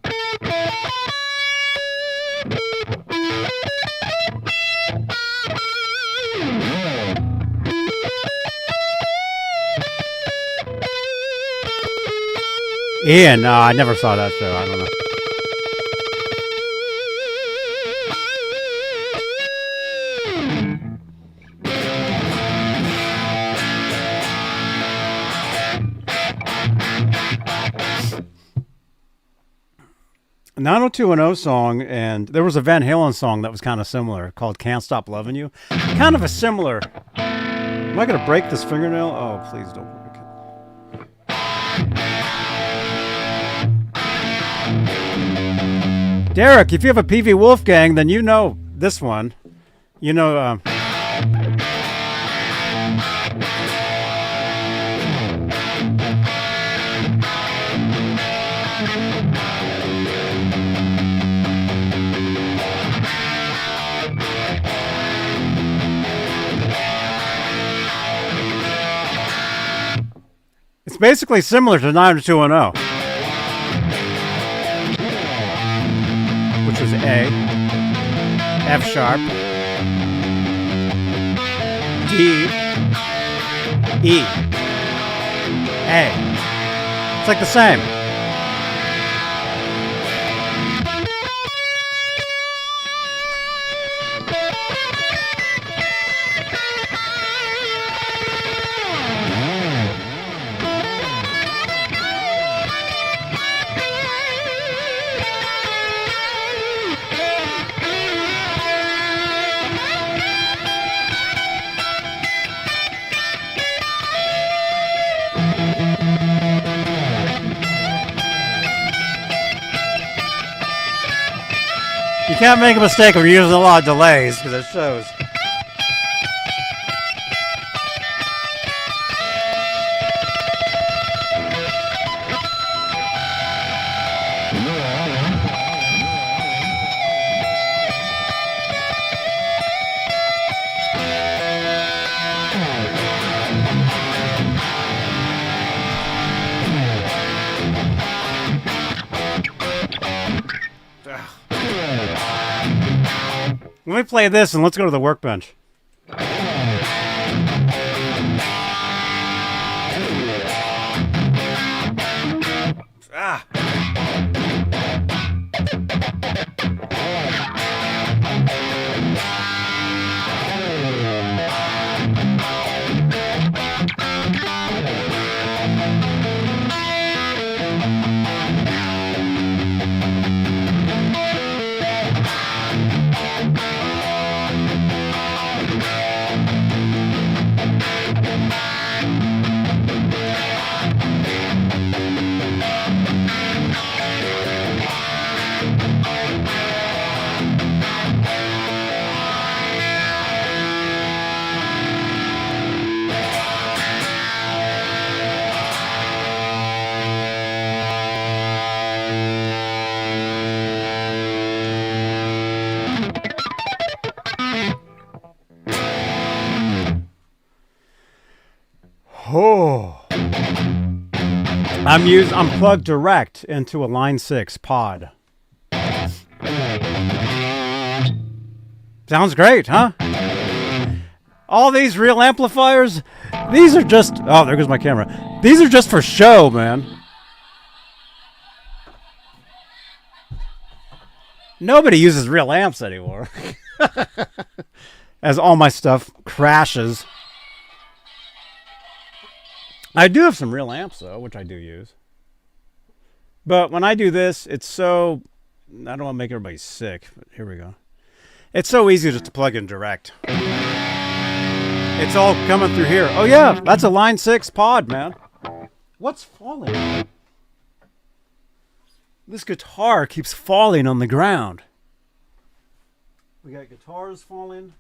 Ian, no, I never saw that show. I don't know. A 90210 song, and there was a Van Halen song that was kind of similar called Can't Stop Loving You. Kind of a similar. Am I going to break this fingernail? Oh, please don't break it. Derek, if you have a PV Wolfgang, then you know this one. You know, it's basically similar to 90210. Which was A, F sharp, D, E, A. It's like the same. You can't make a mistake of using a lot of delays because it shows. Let me play this and let's go to the workbench. Ah. Oh. I'm plugged direct into a Line 6 pod. Sounds great, huh? All these real amplifiers, these are just... Oh, there goes my camera. These are just for show, man. Nobody uses real amps anymore. As all my stuff crashes. I do have some real amps, though, which I do use. But when I do this, it's so... I don't want to make everybody sick, but here we go. It's so easy just to plug in direct. It's all coming through here. Oh, yeah, that's a Line 6 pod, man. What's falling? This guitar keeps falling on the ground. We got guitars falling.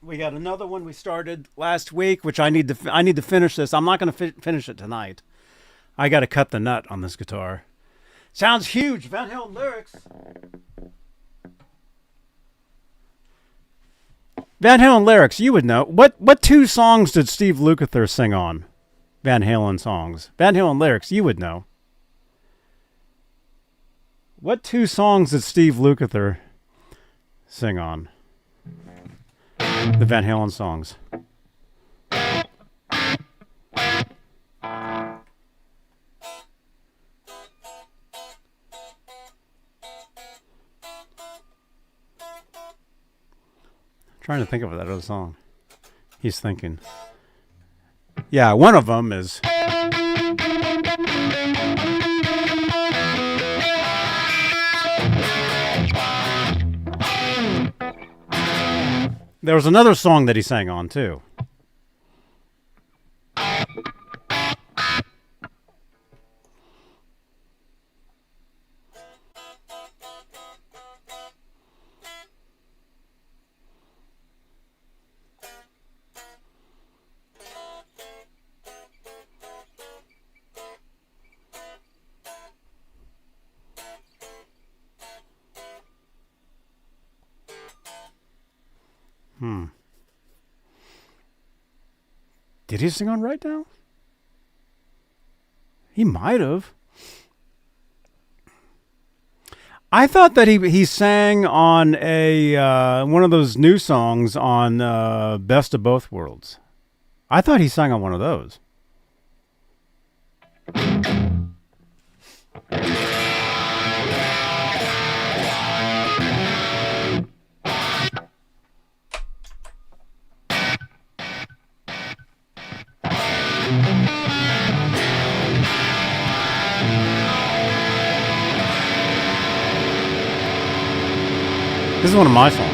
We got another one we started last week, which I need to finish this. I'm not going to finish it tonight. I got to cut the nut on this guitar. Sounds huge. Van Halen lyrics. Van Halen lyrics, you would know. What two songs did Steve Lukather sing on? Van Halen songs. Van Halen lyrics, you would know. What two songs did Steve Lukather sing on? The Van Halen songs. Trying to think of that other song. He's thinking. Yeah, one of them is... There was another song that he sang on, too. Did he sing on Right Now? He might have. I thought that he sang on a one of those new songs on Best of Both Worlds. I thought he sang on one of those. This is one of my songs.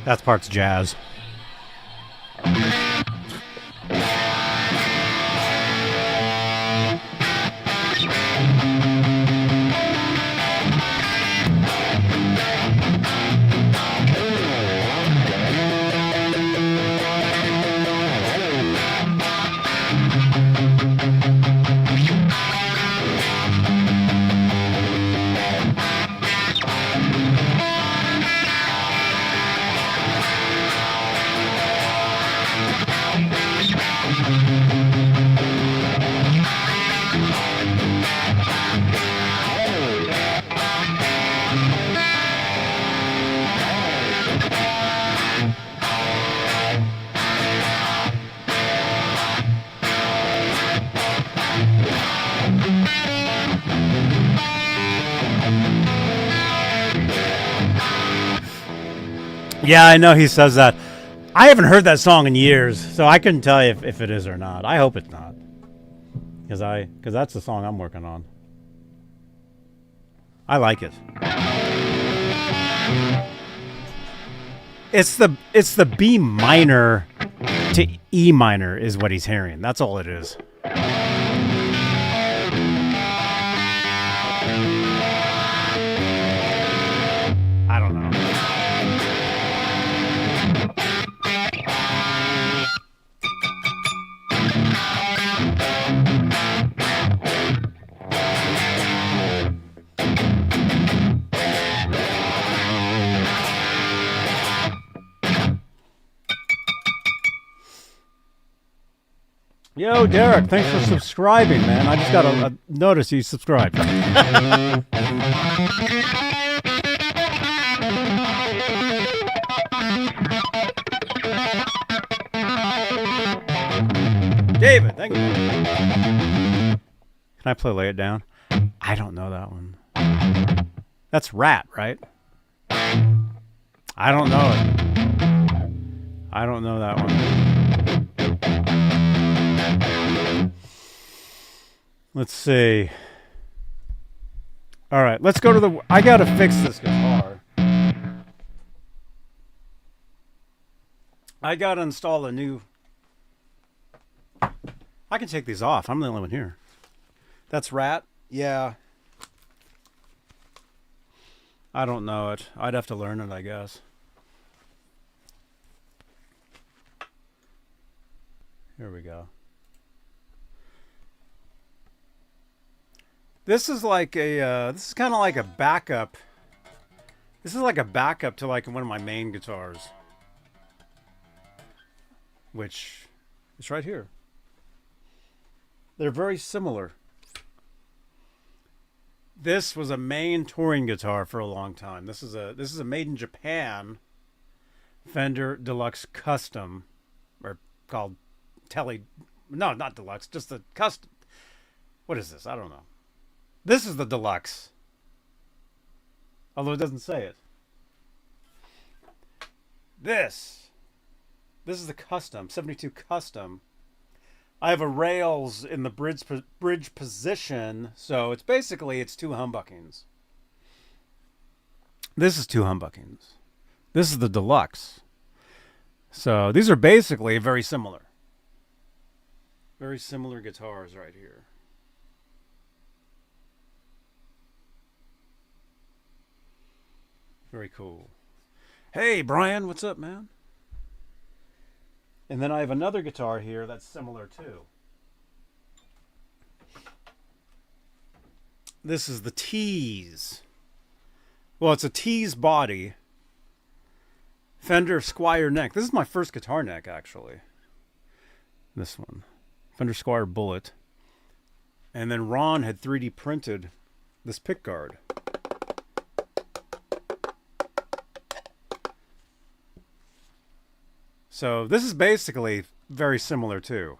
That part's jazz. Yeah, I know he says that. I haven't heard that song in years, so I couldn't tell you if it is or not. I hope it's not, because that's the song I'm working on. I like it. It's the B minor to E minor is what he's hearing. That's all it is. I don't know. Yo, Derek, thanks for subscribing, man. I just got a notice you subscribed. David, thank you. Can I play Lay It Down? I don't know that one. That's Rat, right? I don't know it. I don't know that one. Let's see. All right, let's go to the... I got to fix this guitar. I got to install a new... I can take these off. I'm the only one here. That's Rat? Yeah. I don't know it. I'd have to learn it, I guess. Here we go. This is like a, this is kind of like a backup. This is like a backup to like one of my main guitars. Which is right here. They're very similar. This was a main touring guitar for a long time. This is a made in Japan Fender Deluxe Custom, or called no, not Deluxe, just the Custom. What is this? I don't know. This is the Deluxe. Although it doesn't say it. This is the Custom, 72 Custom. I have a rails in the bridge position, so it's basically two humbuckings. This is two humbuckings. This is the Deluxe. So these are basically very similar. Very similar guitars right here. Very cool. Hey, Brian, what's up, man? And then I have another guitar here that's similar too. This is the Tease. Well, it's a Tease body. Fender Squier neck. This is my first guitar neck, actually. This one. Fender Squier Bullet. And then Ron had 3D printed this pick guard. So this is basically very similar too.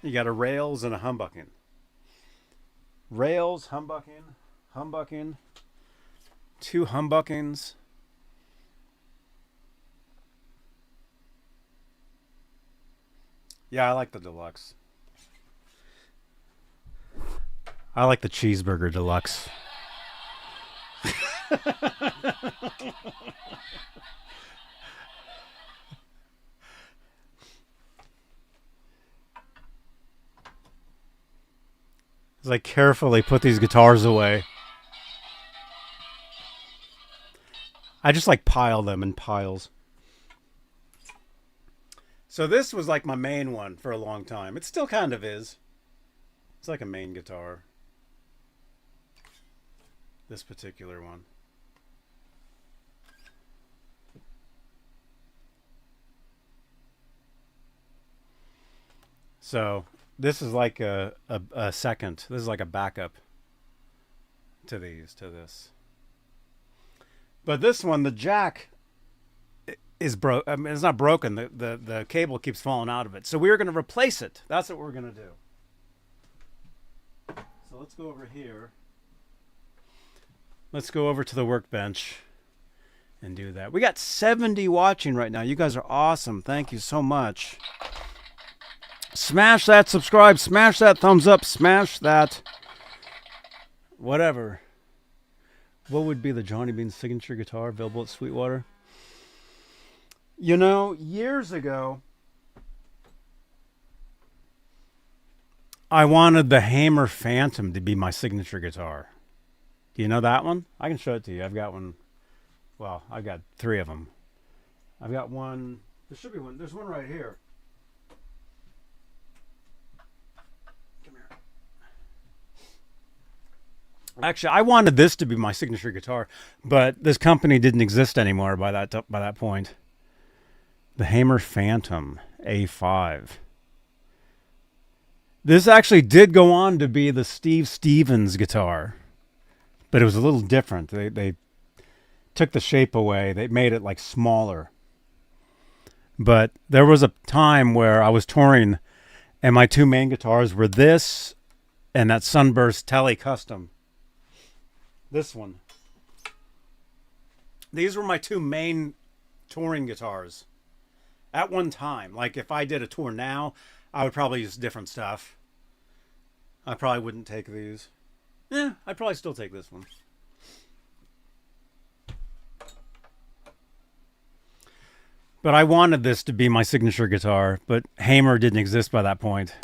You got a rails and a humbucking. Rails, humbucking, humbucking, 2 humbuckings. Yeah, I like the Deluxe. I like the Cheeseburger Deluxe. As I carefully put these guitars away, I just like pile them in piles. So this was like my main one for a long time. It still kind of is. It's like a main guitar. This particular one. So this is like a second. This is like a backup to this. But this one, the jack is broke. I mean, it's not broken. The cable keeps falling out of it. So we're going to replace it. That's what we're going to do. So let's go over here. Let's go over to the Workbench and do that. We got 70 watching right now. You guys are awesome. Thank you so much. Smash that subscribe. Smash that thumbs up. Smash that whatever. What would be the Johnny Beane signature guitar available at Sweetwater? You know, years ago, I wanted the Hamer Phantom to be my signature guitar. Do you know that one? I can show it to you. I've got one. Well, I've got 3 of them. I've got one. There should be one. There's one right here. Come here. Actually, I wanted this to be my signature guitar, but this company didn't exist anymore by that point. The Hamer Phantom A5. This actually did go on to be the Steve Stevens guitar, but it was a little different. They took the shape away. They made it like smaller. But there was a time where I was touring and my 2 main guitars were this and that Sunburst Tele Custom. This one. These were my 2 main touring guitars at one time. Like if I did a tour now, I would probably use different stuff. I probably wouldn't take these. Yeah, I'd probably still take this one. But I wanted this to be my signature guitar, but Hamer didn't exist by that point.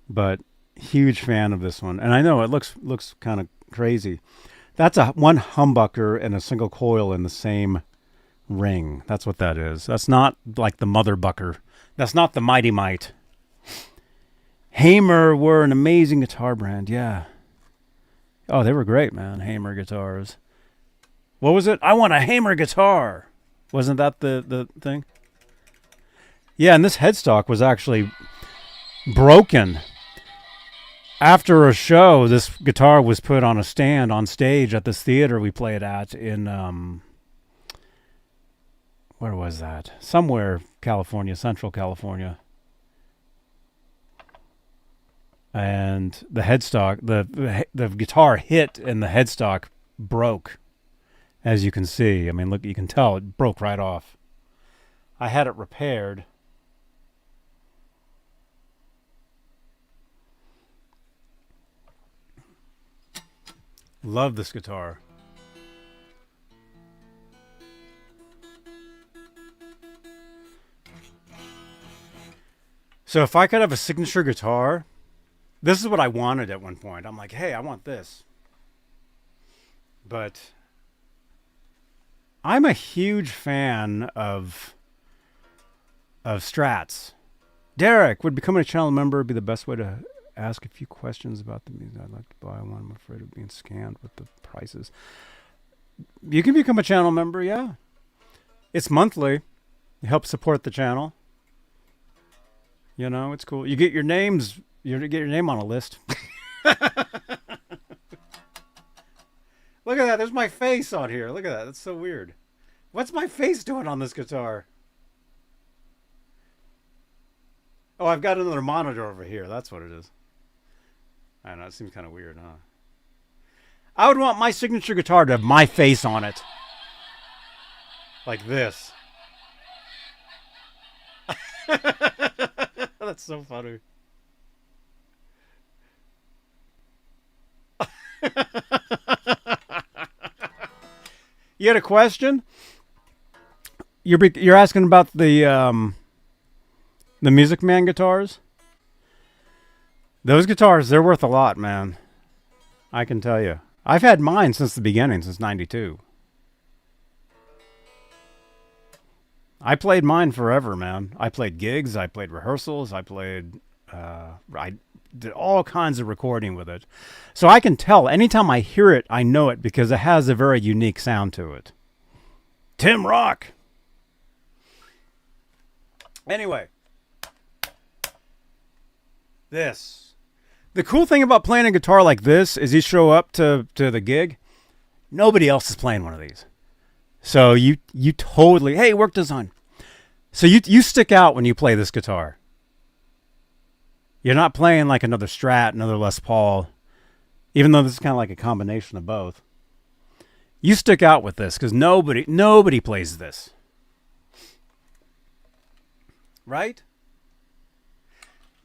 But huge fan of this one. And I know it looks kind of crazy. That's one humbucker and a single coil in the same ring. That's what that is. That's not like the mother bucker. That's not the Mighty Mite. Hamer were an amazing guitar brand, yeah. Oh, they were great, man. Hamer guitars. What was it? I want a Hamer guitar. Wasn't that the thing? Yeah, and this headstock was actually broken. After a show, this guitar was put on a stand on stage at this theater we played at in, where was that? Somewhere, California, Central California. And the headstock, the guitar hit and the headstock broke, as you can see. I mean, look, you can tell it broke right off. I had it repaired. Love this guitar. So if I could have a signature guitar, this is what I wanted at one point. I'm like, hey, I want this. But I'm a huge fan of Strats. Derek, would becoming a channel member be the best way to ask a few questions about the music. I'd like to buy one. I'm afraid of being scammed with the prices. You can become a channel member, yeah. It's monthly. You help support the channel. You know, it's cool. You get your names. You get your name on a list. Look at that. There's my face on here. Look at that. That's so weird. What's my face doing on this guitar? Oh, I've got another monitor over here. That's what it is. I don't know. It seems kind of weird, huh? I would want my signature guitar to have my face on it. Like this. That's so funny. You had a question? You're asking about the Music Man guitars? Those guitars, they're worth a lot, man. I can tell you. I've had mine since the beginning, since '92. I played mine forever, man. I played gigs, I played rehearsals, I did all kinds of recording with it. So I can tell, anytime I hear it, I know it because it has a very unique sound to it. Tim Rock! Anyway. This. The cool thing about playing a guitar like this is you show up to the gig, nobody else is playing one of these. So you totally, hey, work design. So you stick out when you play this guitar. You're not playing like another Strat, another Les Paul, even though this is kind of like a combination of both. You stick out with this because nobody plays this. Right?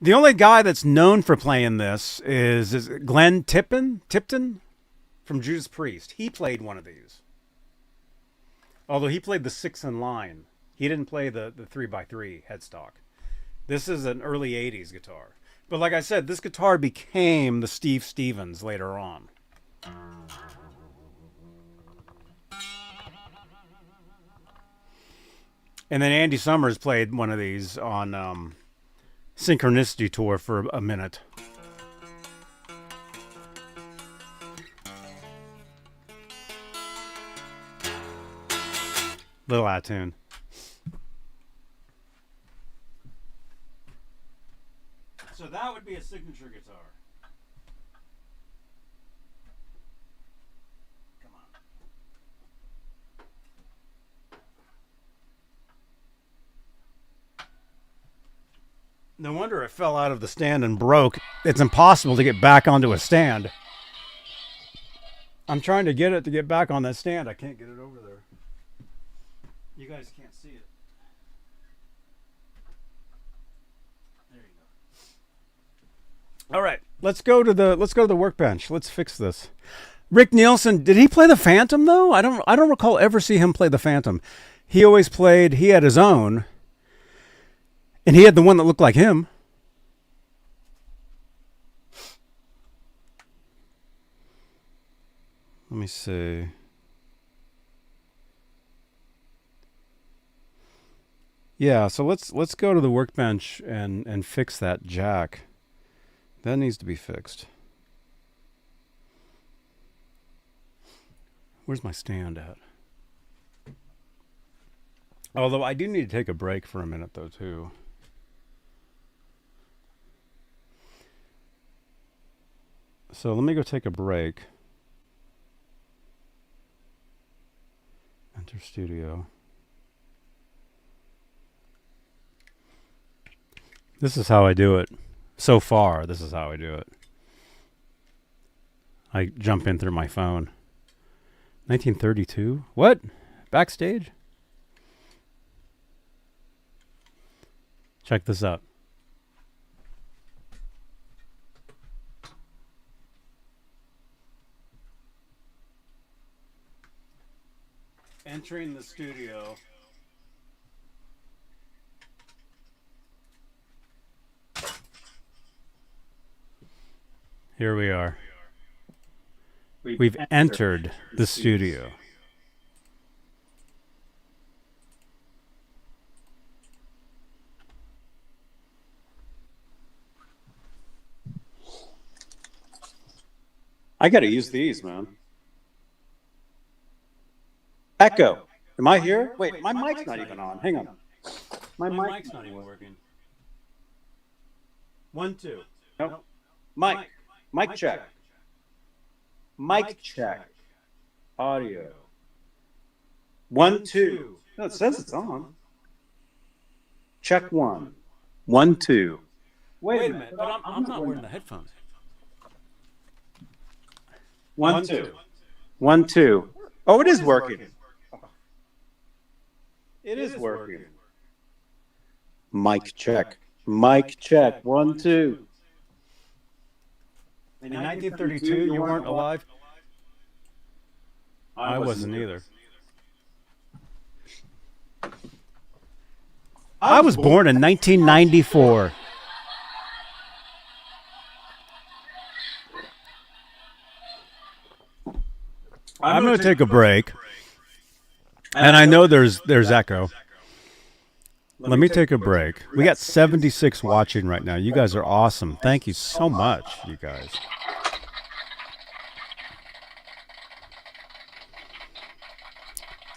The only guy that's known for playing this is Glenn Tipton from Judas Priest. He played one of these. Although he played the 6-in-line. He didn't play the 3x3 headstock. This is an early 80s guitar. But like I said, this guitar became the Steve Stevens later on. And then Andy Summers played one of these on Synchronicity Tour for a minute. Little out of tune. So that would be a signature guitar. Come on. No wonder it fell out of the stand and broke. It's impossible to get back onto a stand. I'm trying to get it to get back on that stand. I can't get it over there. You guys can't see it. There you go. All right, let's go to the workbench. Let's fix this. Rick Nielsen, did he play the Phantom though? I don't recall ever see him play the Phantom. He always played. He had his own, and he had the one that looked like him. Let me see. Yeah, so let's go to the workbench and fix that jack. That needs to be fixed. Where's my stand at? Although I do need to take a break for a minute though too. So let me go take a break. Enter studio. This is how I do it. So far, this is how I do it. I jump in through my phone. 1932? What? Backstage? Check this out. Entering the studio. Here we are. We've entered the studio. I got to use these, man. Echo. Am I here? Wait, my mic's not even on. Hang on. My mic's not even working. 1, 2. Nope. Mic. Mic check. Mic check. Audio. 1, 2. No, it says it's on. Check 1. 1, 2. Wait a minute. But I'm not wearing the headphones. 1, 2. 1, 2. Oh, it is working. It is working. Mic check. Mic check. 1, 2. In 1932, you weren't alive? I wasn't either. I was born in 1994. I'm going to take a break. And I know there's echo. Let me take a break. We got 76 watching right now. You guys are awesome. Thank you so much, you guys.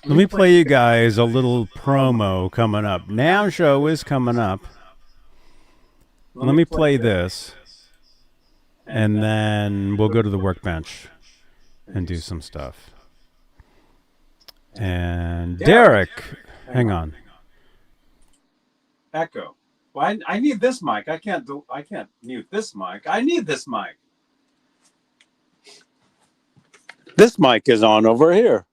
Let me play you guys a little promo coming up. Now show is coming up. Let me play this. And then we'll go to the Workbench and do some stuff. And Derek, hang on. Echo. Well, I need this mic. I can't mute this mic. I need this mic. This mic is on over here.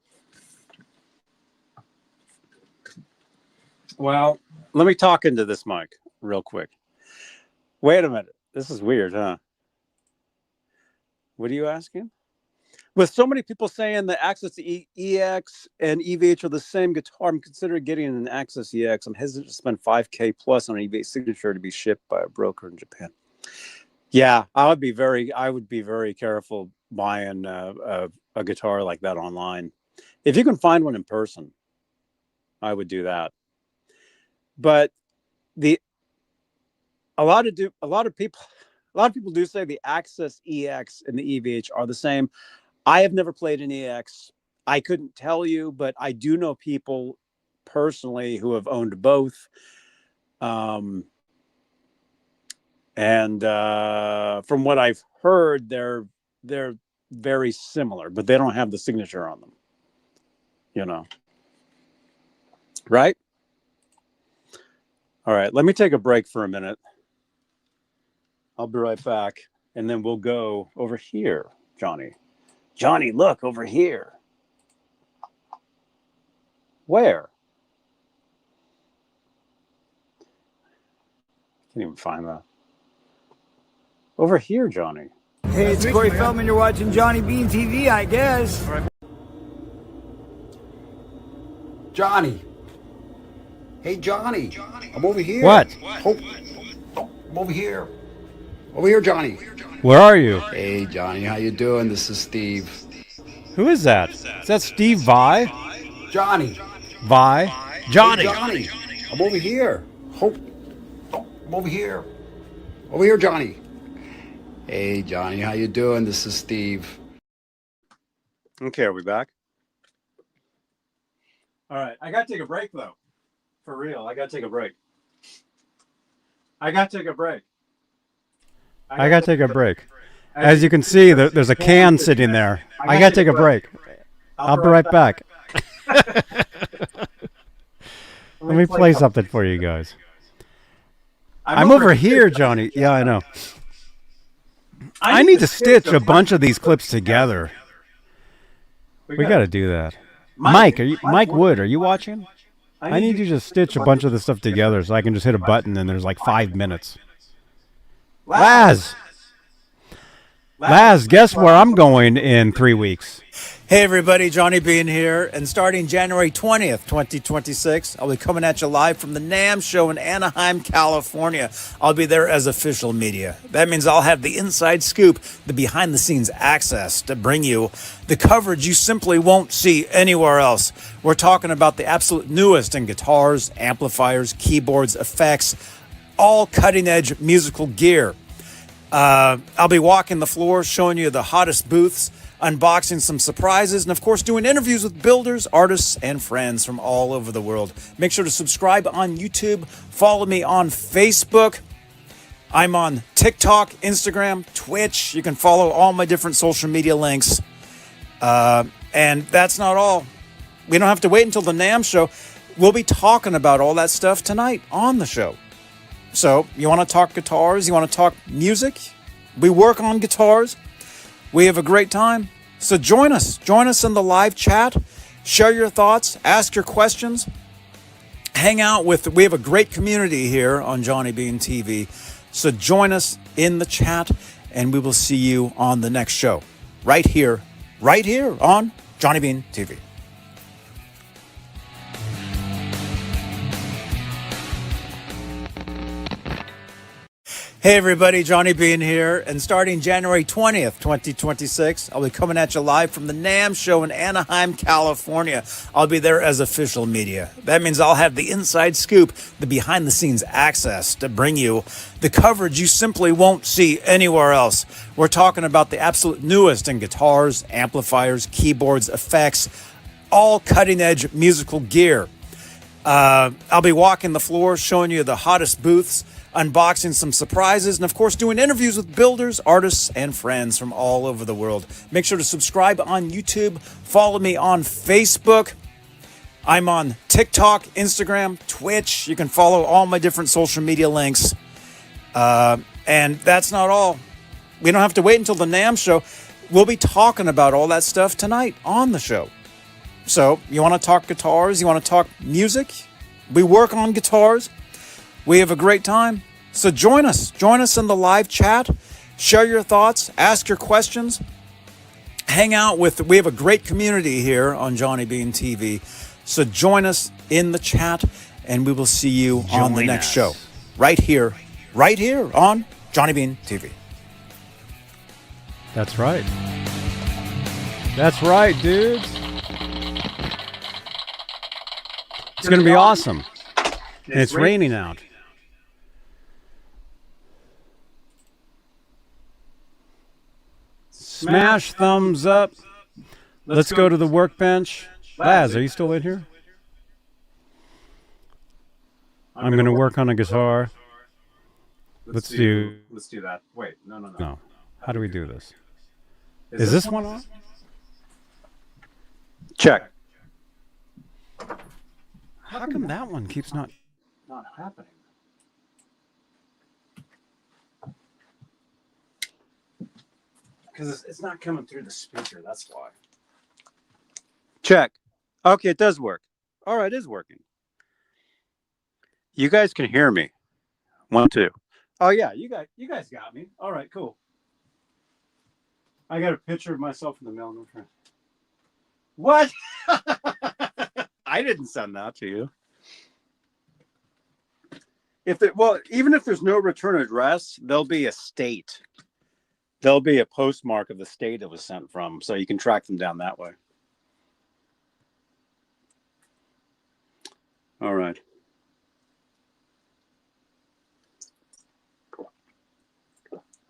Well, let me talk into this mic real quick. Wait a minute. This is weird, huh? What are you asking? With so many people saying the Access EX and EVH are the same guitar, I'm considering getting an Access EX. I'm hesitant to spend $5,000 plus on an EVH signature to be shipped by a broker in Japan. Yeah, I would be very careful buying a guitar like that online. If you can find one in person, I would do that. But a lot of people do say the Access EX and the EVH are the same. I have never played an EX. I couldn't tell you, but I do know people personally who have owned both. And from what I've heard, they're very similar, but they don't have the signature on them. You know, right? All right, let me take a break for a minute. I'll be right back, and then we'll go over here, Johnny. Johnny, look over here. Where? I can't even find that. Over here, Johnny. Hey, it's Corey Feldman. You're watching Johnny Beane TV, I guess. Johnny. Hey, Johnny. I'm over here. What? I'm over here. Over here, Johnny. Where are you? Hey, Johnny. How you doing? This is Steve. Who is that? Is that Steve Vai? Johnny. Vai? Johnny. Hey, Johnny. I'm over here. I'm over here. Over here, Johnny. Hey, Johnny. How you doing? This is Steve. Okay, are we back? All right, I got to take a break, though. For real, I got to take a break. I got to take a break. As you can see, there's a can sitting there. I got to take a break. I'll be right back. Let me play something for you guys. I'm over here, Johnny. Yeah, I know. I need to stitch a bunch of these clips together. We got to do that. Mike Wood, are you watching? I need you to stitch a bunch of the stuff together so I can just hit a button and there's like 5 minutes. Laz, guess where I'm going in 3 weeks? Hey everybody, Johnny Beane here, and starting January 20th, 2026, I'll be coming at you live from the NAMM show in Anaheim, California. I'll be there as official media. That means I'll have the inside scoop, the behind-the-scenes access to bring you the coverage you simply won't see anywhere else. We're talking about the absolute newest in guitars, amplifiers, keyboards, effects, all cutting-edge musical gear. I'll be walking the floor, showing you the hottest booths, unboxing some surprises, and of course doing interviews with builders, artists, and friends from all over the world. Make sure to subscribe on YouTube, follow me on Facebook. I'm on TikTok, Instagram, Twitch. You can follow all my different social media links. And that's not all. We don't have to wait until the NAMM show. We'll be talking about all that stuff tonight on the show. So, you want to talk guitars? You want to talk music? We work on guitars. We have a great time. So join us. Join us in the live chat. Share your thoughts. Ask your questions. Hang out with... We have a great community here on Johnny Beane TV. So join us in the chat, and we will see you on the next show. Right here on Johnny Beane TV. Hey everybody, Johnny Beane here, and starting January 20th, 2026, I'll be coming at you live from the NAMM show in Anaheim, California. I'll be there as official media. That means I'll have the inside scoop, the behind-the-scenes access to bring you the coverage you simply won't see anywhere else. We're talking about the absolute newest in guitars, amplifiers, keyboards, effects, all cutting-edge musical gear. I'll be walking the floor, showing you the hottest booths, unboxing some surprises, and of course doing interviews with builders, artists, and friends from all over the world. Make sure to subscribe on YouTube, follow me on Facebook. I'm on TikTok, Instagram, Twitch. You can follow all my different social media links. And that's not all. We don't have to wait until the NAMM show. We'll be talking about all that stuff tonight on the show. So, you want to talk guitars? You want to talk music? We work on guitars. We have a great time. So join us. Join us in the live chat. Share your thoughts. Ask your questions. Hang out with... We have a great community here on Johnny Beane TV. So join us in the chat, and we will see you on the next show. Right here on Johnny Beane TV. That's right. That's right, dudes. It's going to be awesome. And it's raining out. Smash thumbs up. Let's go to the workbench. Laz, are you still in here? I'm going to work on a guitar. Let's do that. Wait, no. How do we do this? Is this one on? Check. How come that one keeps not happening? Because it's not coming through the speaker, that's why. Check. Okay, it does work. All right, it is working. You guys can hear me. 1, 2. Oh yeah, you guys got me. All right, cool. I got a picture of myself in the mail. What? I didn't send that to you. Even if there's no return address, there'll be a state. There'll be a postmark of the state it was sent from, so you can track them down that way. All right.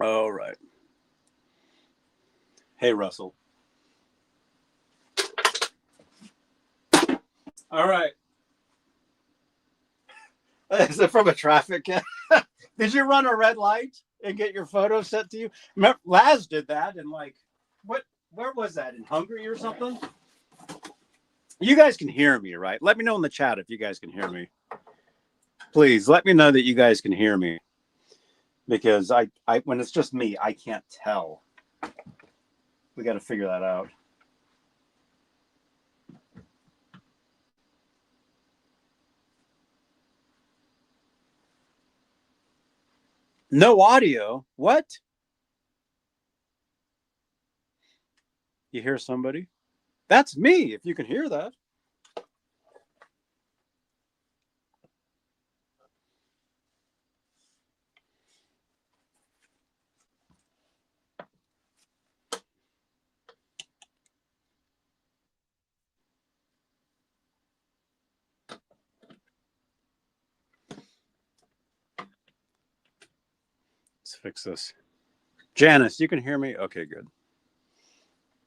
All right. Hey, Russell. All right. Is it from a traffic? Did you run a red light and get your photo sent to you? Remember, Laz did that, and where was that, in Hungary or something? You guys can hear me, right? Let me know in the chat if you guys can hear me. Please let me know that you guys can hear me, because I when it's just me, I can't tell. We got to figure that out. No audio? What? You hear somebody? That's me, if you can hear that. Let's fix this. Janice, you can hear me? Okay, good.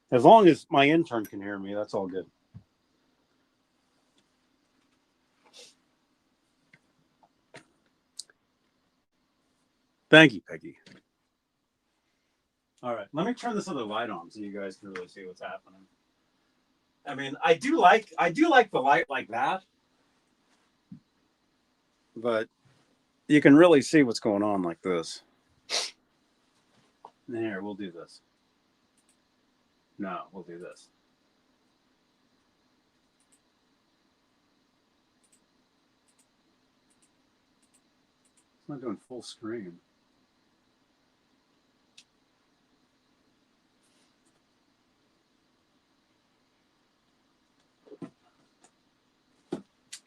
As long as my intern can hear me, that's all good. Thank you, Peggy. All right, let me turn this other light on so you guys can really see what's happening. I mean, I do like the light like that, but you can really see what's going on like this. Here, we'll do this. No, we'll do this. It's not doing full screen.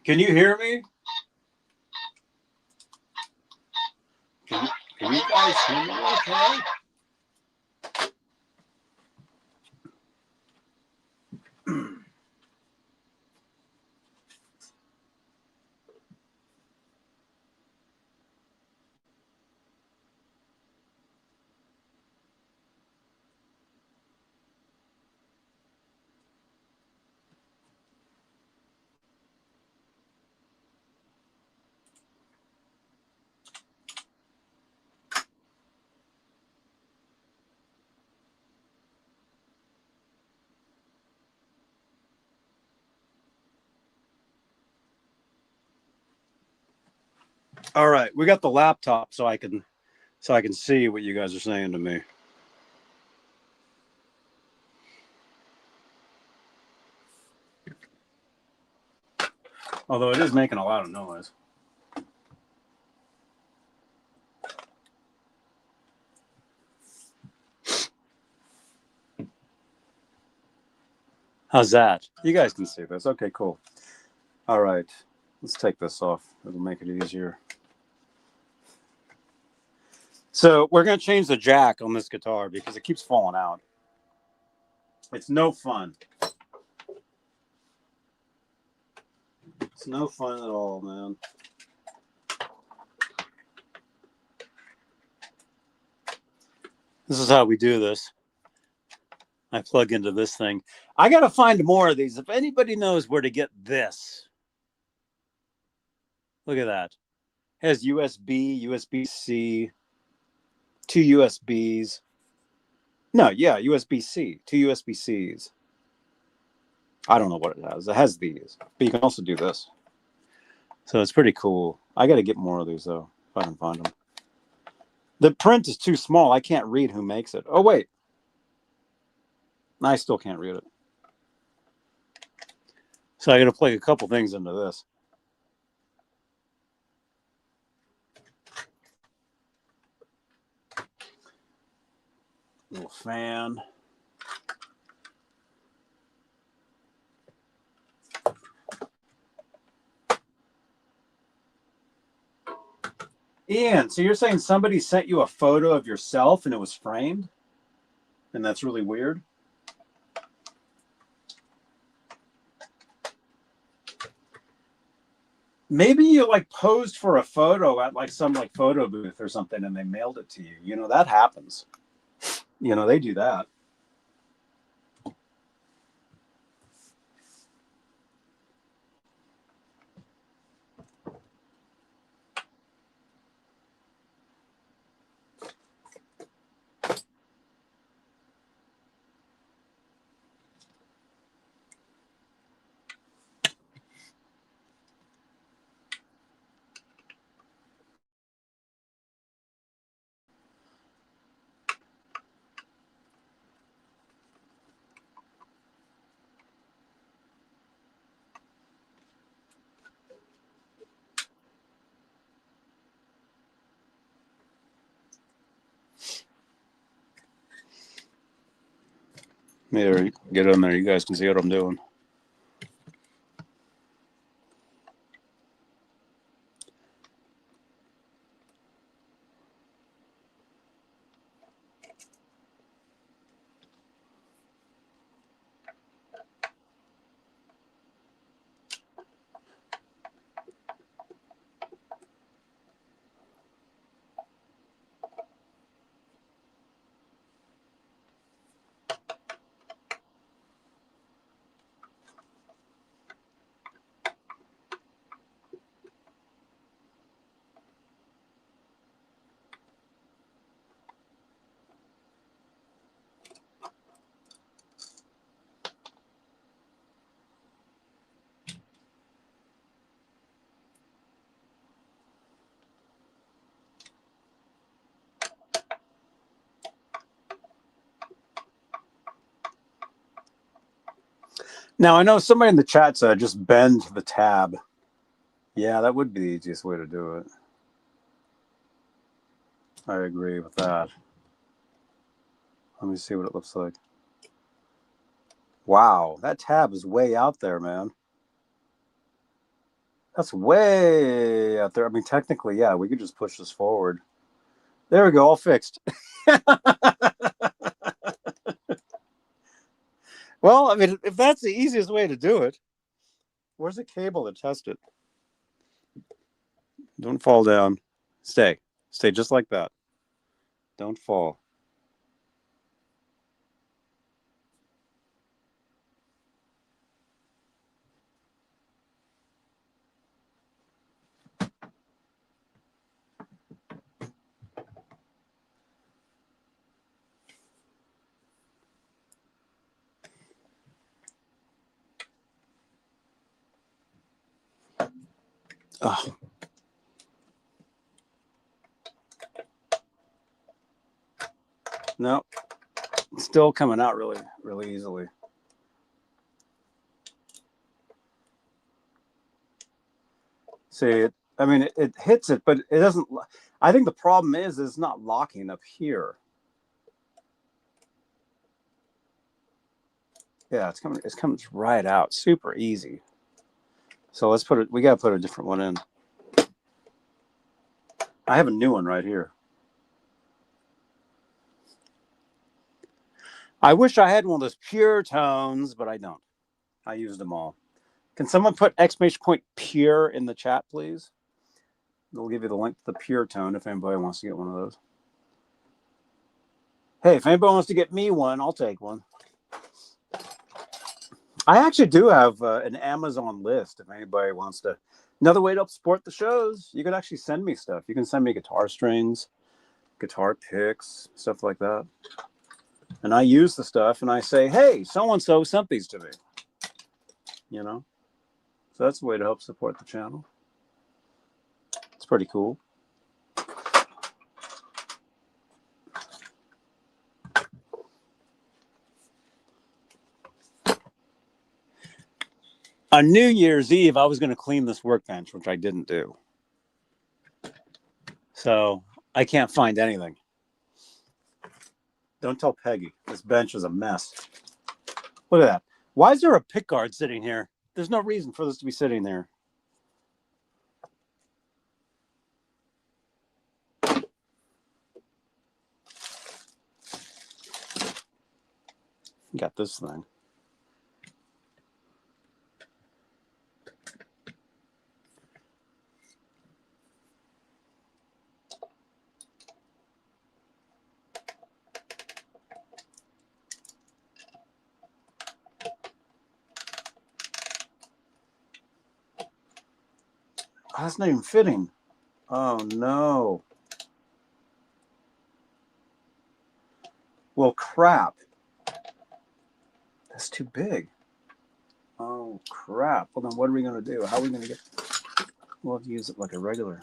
Can you hear me? Can you guys hear me okay? All right, we got the laptop so I can see what you guys are saying to me. Although it is making a lot of noise. How's that? You guys can see this. Okay, cool. All right, let's take this off. It'll make it easier. So we're going to change the jack on this guitar because it keeps falling out. It's no fun. It's no fun at all, man. This is how we do this. I plug into this thing. I got to find more of these. If anybody knows where to get this. Look at that. It has USB, USB-C, 2 USBs. No, yeah, USB-C, 2 USB-Cs. I don't know what it has. It has these, but you can also do this. So it's pretty cool. I got to get more of these, though, if I can find them. The print is too small. I can't read who makes it. Oh, wait. I still can't read it. So I got to plug a couple things into this. Little fan. Ian, so you're saying somebody sent you a photo of yourself and it was framed? And that's really weird? Maybe you like posed for a photo at like some like photo booth or something and they mailed it to you. You know, that happens. You know, they do that. There, get in there. You guys can see what I'm doing. Now, I know somebody in the chat said just bend the tab. Yeah, that would be the easiest way to do it. I agree with that. Let me see what it looks like. Wow, that tab is way out there, man. That's way out there. I mean, technically, yeah, we could just push this forward. There we go, all fixed. Well, I mean, if that's the easiest way to do it, where's the cable to test it? Don't fall down. Stay. Stay just like that. Don't fall. Oh. No, still coming out really, really easily. See, I mean, it hits it, but it doesn't. I think the problem is it's not locking up here. Yeah, it's coming. It's coming right out, super easy. So let's put it. We gotta put a different one in. I have a new one right here. I wish I had one of those pure tones, but I don't. I used them all. Can someone put exclamation point pure in the chat, please? They'll give you the link to the pure tone if anybody wants to get one of those. Hey, if anybody wants to get me one, I'll take one. I actually do have an Amazon list if anybody wants to. Another way to help support the shows, you could actually send me stuff. You can send me guitar strings, guitar picks, stuff like that. And I use the stuff and I say, hey, so-and-so sent these to me. You know? So that's a way to help support the channel. It's pretty cool. On New Year's Eve, I was going to clean this workbench, which I didn't do. So I can't find anything. Don't tell Peggy. This bench is a mess. Look at that. Why is there a pickguard sitting here? There's no reason for this to be sitting there. Got this thing. Oh, that's not even fitting. Oh, no. Well, crap. That's too big. Oh, crap. Well, then what are we going to do? How are we going to get... We'll have to use it like a regular.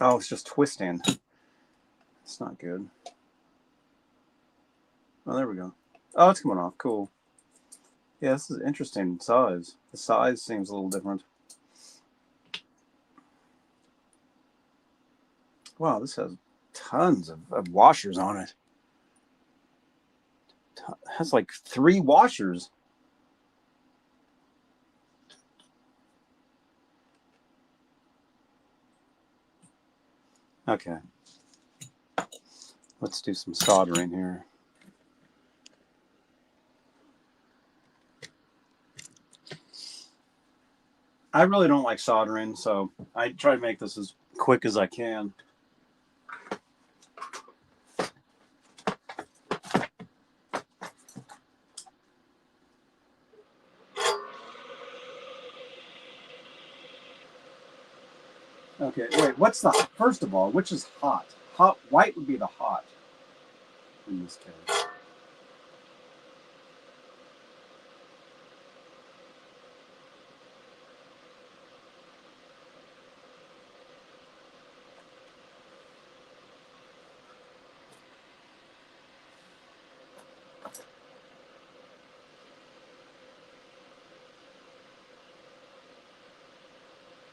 Oh, it's just twisting. It's not good. Oh, there we go. Oh, it's coming off. Cool. Yeah, this is interesting size. The size seems a little different. Wow, this has tons of washers on it. It has like 3 washers. Okay. Let's do some soldering here. I really don't like soldering, so I try to make this as quick as I can. Okay, wait, what's the, first of all, which is hot? Hot, white would be the hot in this case.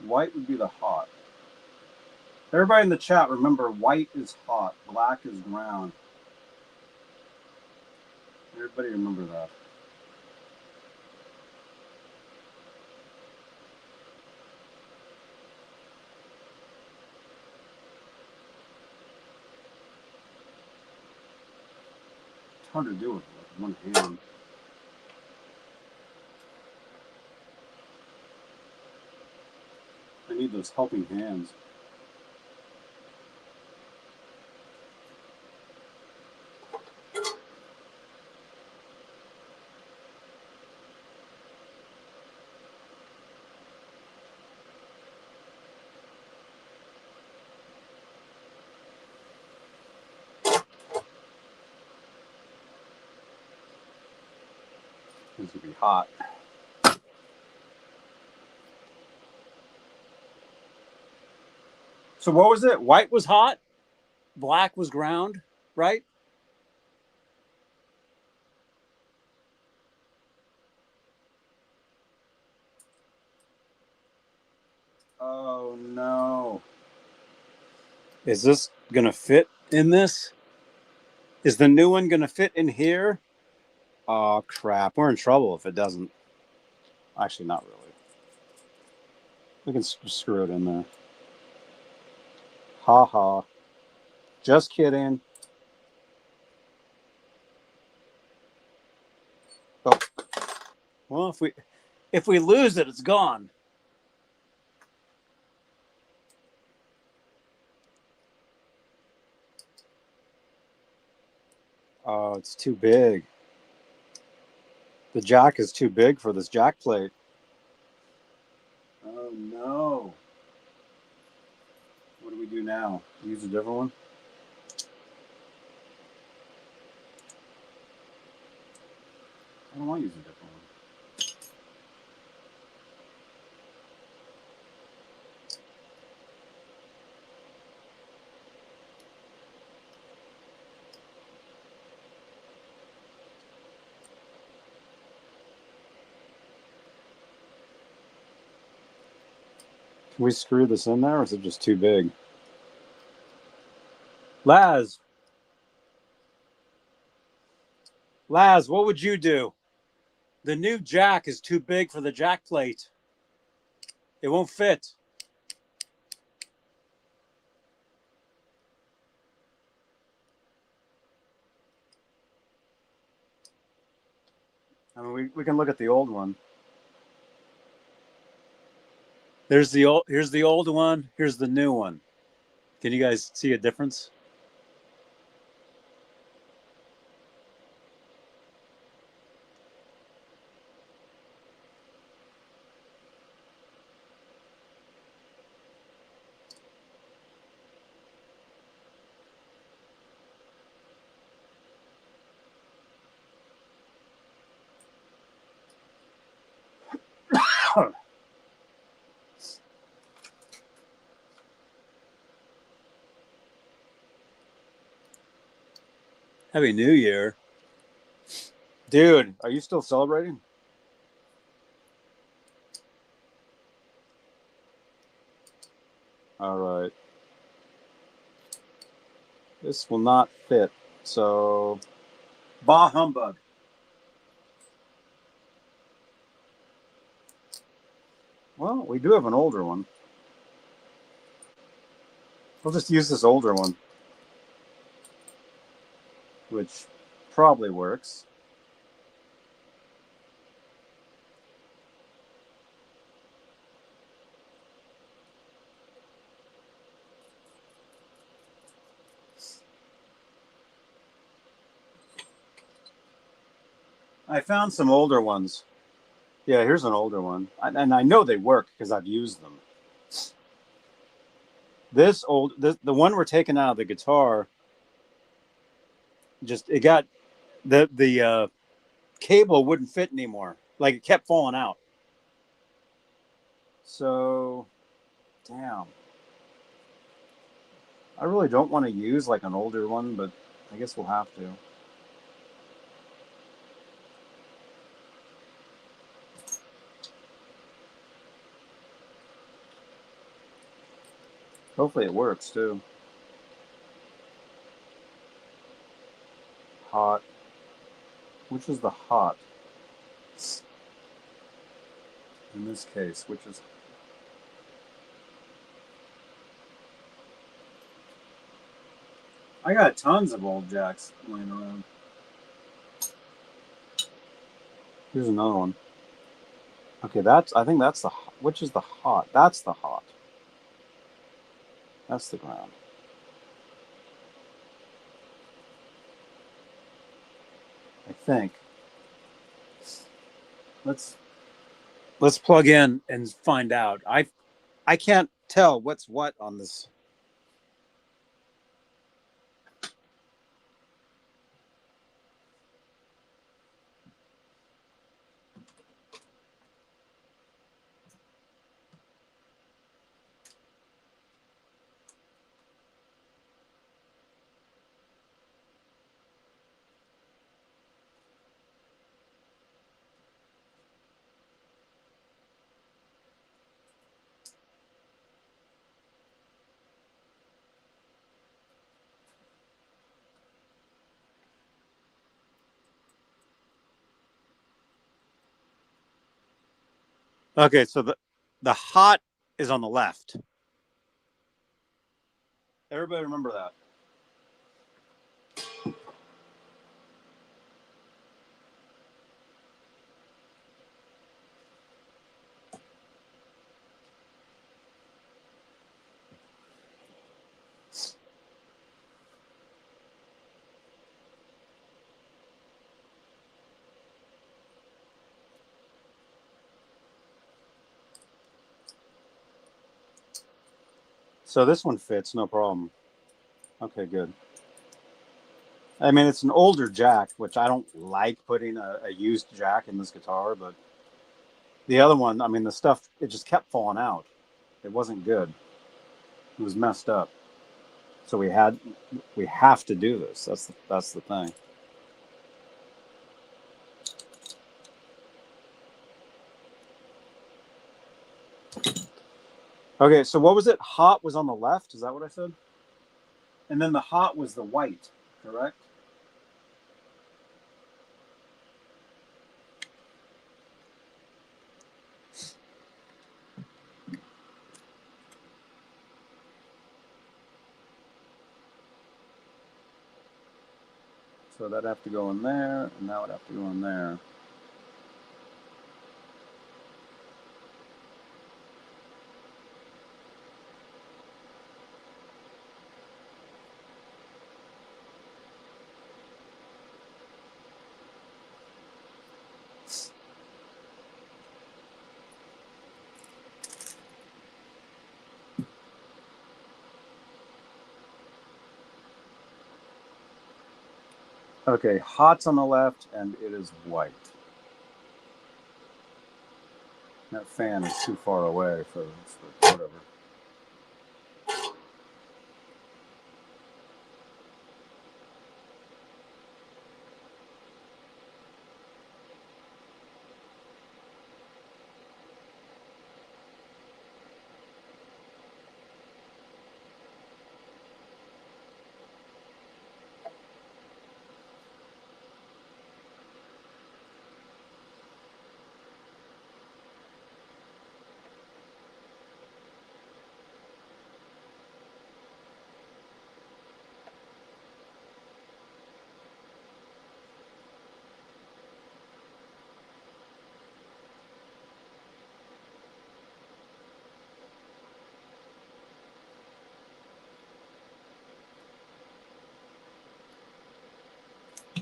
White would be the hot. Everybody in the chat, remember, white is hot, black is ground. Everybody remember that. It's hard to do with one hand. I need those helping hands. This would be hot. So what was it? White was hot, black was ground, right? Oh no. Is this gonna fit in this? Is the new one gonna fit in here? Oh crap, we're in trouble if it doesn't. Actually, not really. We can screw it in there. Ha ha. Just kidding. Oh. Well, if we lose it, it's gone. Oh, it's too big. The jack is too big for this jack plate. Oh no. What do we do now? Use a different one? I don't want to use a different one. Can we screw this in there, or is it just too big? Laz, what would you do? The new jack is too big for the jack plate. It won't fit. I mean, we can look at the old one. Here's the old one. Here's the new one. Can you guys see a difference? Happy New Year. Dude, are you still celebrating? All right. This will not fit. So, bah humbug. Well, we do have an older one. We'll just use this older one, which probably works. I found some older ones. Yeah, here's an older one. And I know they work because I've used them. The one we're taking out of the guitar, it got the cable wouldn't fit anymore. Like, it kept falling out. So, damn. I really don't want to use like an older one, but I guess we'll have to. Hopefully it works too. Hot. Which is the hot? In this case, which is... I got tons of old jacks laying around. Here's another one. Okay, I think that's the, which is the hot? That's the hot. That's the ground. I think. Let's plug in and find out. I can't tell what's what on this. Okay, so the hot is on the left. Everybody remember that. So this one fits, no problem. Okay, good. I mean, it's an older jack, which I don't like putting a used jack in this guitar, but the other one, I mean, the stuff, it just kept falling out. It wasn't good. It was messed up. So we have to do this. That's the thing. Okay, so what was it? Hot was on the left. Is that what I said? And then the hot was the white, correct? So that'd have to go in there, and that would have to go in there. Okay, hot's on the left, and it is white. That fan is too far away for whatever.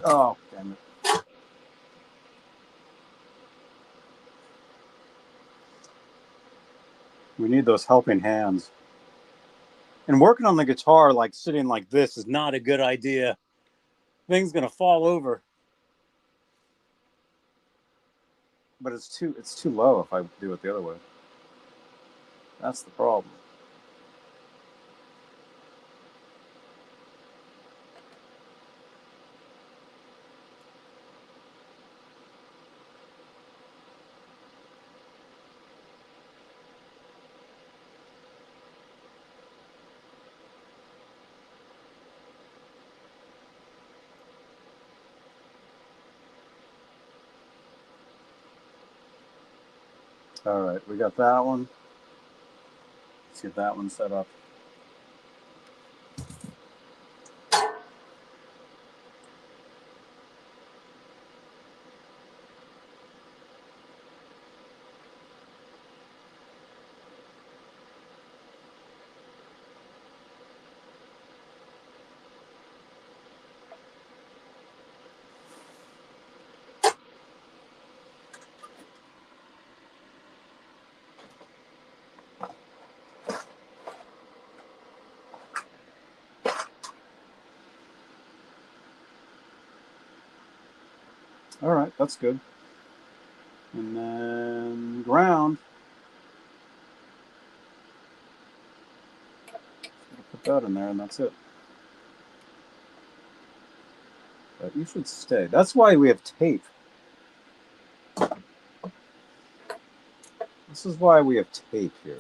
Oh, damn it. We need those helping hands. And working on the guitar, like sitting like this, is not a good idea. Thing's gonna fall over. But it's too low if I do it the other way. That's the problem. All right, we got that one. Let's get that one set up. All right, that's good. And then ground. Put that in there, and that's it. But you should stay. That's why we have tape. This is why we have tape here.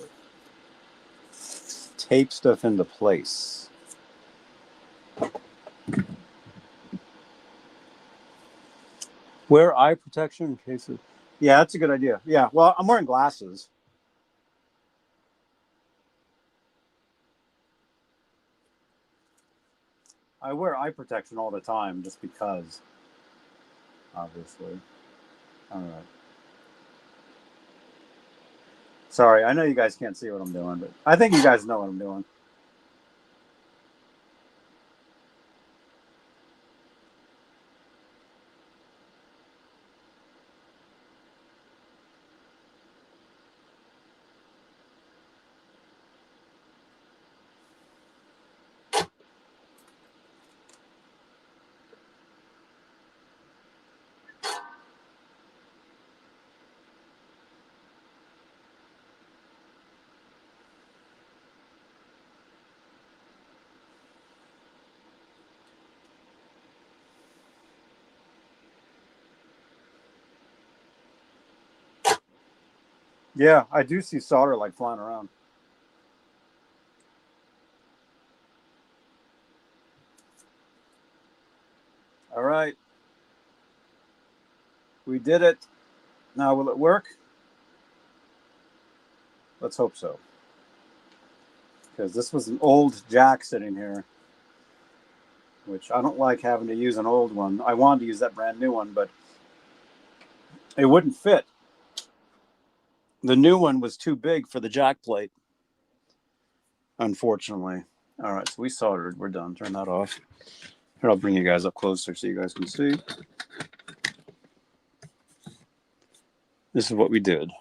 Tape stuff into place. Wear eye protection in case of... Yeah, that's a good idea. Yeah, well, I'm wearing glasses. I wear eye protection all the time just because, obviously. All right. Sorry, I know you guys can't see what I'm doing, but I think you guys know what I'm doing. Yeah, I do see solder like flying around. All right. We did it. Now, will it work? Let's hope so. Because this was an old jack sitting here, which I don't like having to use an old one. I wanted to use that brand new one, but it wouldn't fit. The new one was too big for the jack plate, unfortunately. All right, so we soldered. We're done. Turn that off. Here, I'll bring you guys up closer so you guys can see. This is what we did.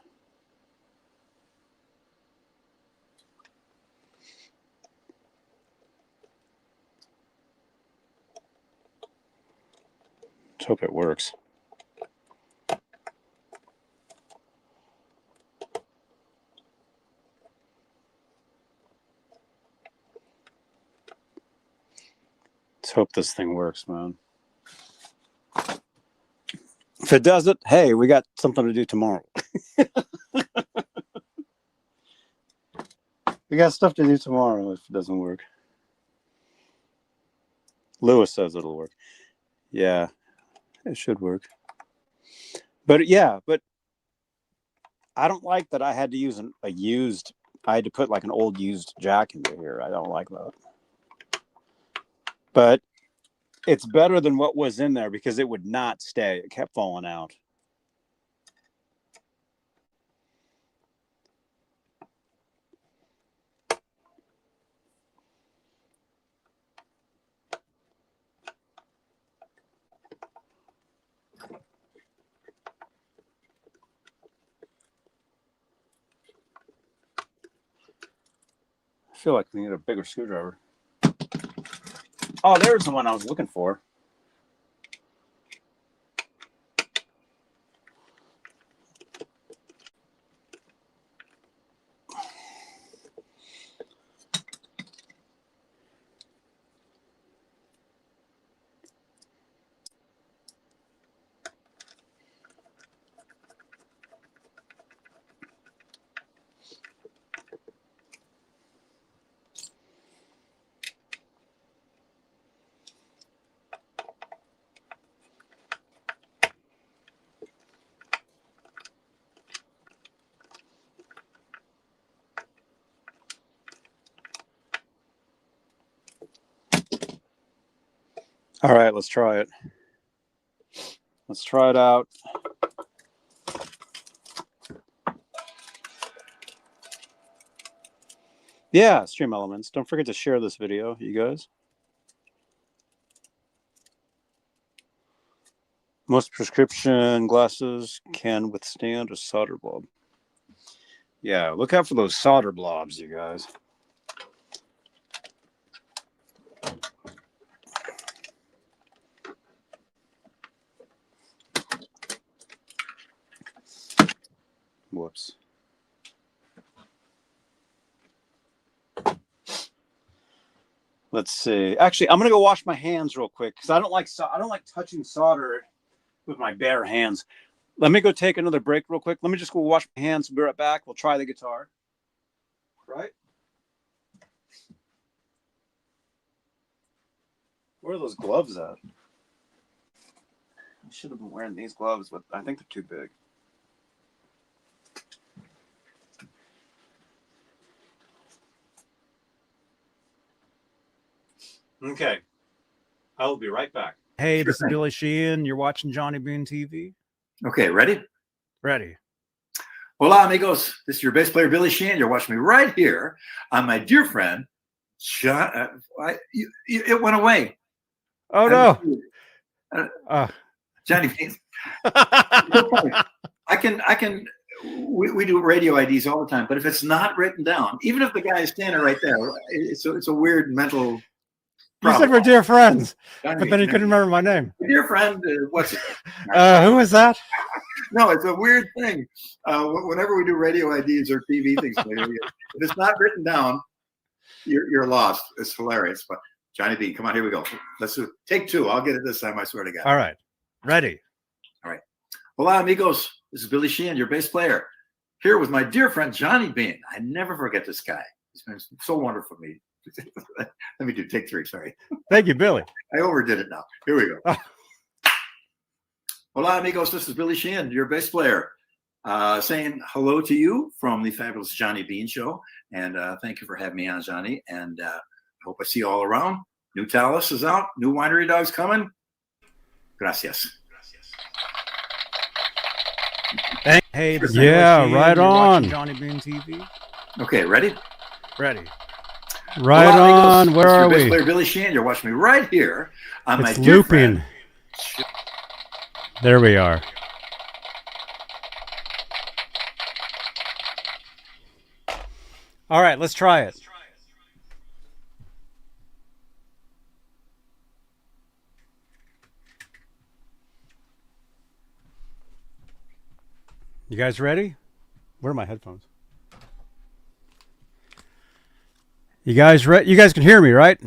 Let's hope it works. Let's hope this thing works, man. If it doesn't, hey, we got something to do tomorrow. We got stuff to do tomorrow if it doesn't work. Lewis says it'll work. Yeah, it should work. But yeah, but I don't like that I had to use a used, I had to put like an old used jack into here. I don't like that. But it's better than what was in there because it would not stay. It kept falling out. I feel like we need a bigger screwdriver. Oh, there's the one I was looking for. All right, let's try it. Let's try it out. Yeah, Stream Elements. Don't forget to share this video, you guys. Most prescription glasses can withstand a solder blob. Yeah, look out for those solder blobs, you guys. Whoops. Let's see. Actually, I'm gonna go wash my hands real quick because I don't like touching solder with my bare hands. Let me go take another break real quick. Let me just go wash my hands. Be right back. We'll try the guitar. Right? Where are those gloves at? I should have been wearing these gloves, but I think they're too big. Okay. I will be right back. Hey, this is Billy Sheehan. You're watching Johnny Beane TV. Okay, ready? Ready. Hola, amigos. This is your bass player, Billy Sheehan. You're watching me right here on my dear friend, John. It went away. Oh, no. Johnny Beane. We do radio IDs all the time, but if it's not written down, even if the guy is standing right there, it's a weird mental You said we're dear friends, Johnny but then you Beane. couldn't remember my name. Dear friend, what's it? Who is that? No, it's a weird thing. Whenever we do radio IDs or TV things, if it's not written down, you're lost. It's hilarious. But Johnny Beane, come on, here we go. Let's do take two. I'll get it this time, I swear to God. All right. Ready. All right. Hola, amigos. This is Billy Sheehan, your bass player, here with my dear friend, Johnny Beane. I never forget this guy. He's been so wonderful for me. Let me do take three, sorry. Thank you, Billy. I overdid it now. Here we go. Hola, amigos. This is Billy Sheehan, your bass player, saying hello to you from the fabulous Johnny Beane Show. And thank you for having me on, Johnny. And I hope I see you all around. New Talus is out. New Winery Dog's coming. Gracias. Hey, this is right on. Johnny Beane TV. Okay, ready? Ready. Right Hola, on. amigos. Where are Bass we? player Billy Sheehan. You're watching me right here on my It's dear looping. friend. There we are. All right, let's try it. You guys ready? Where are my headphones? You guys You guys can hear me, right?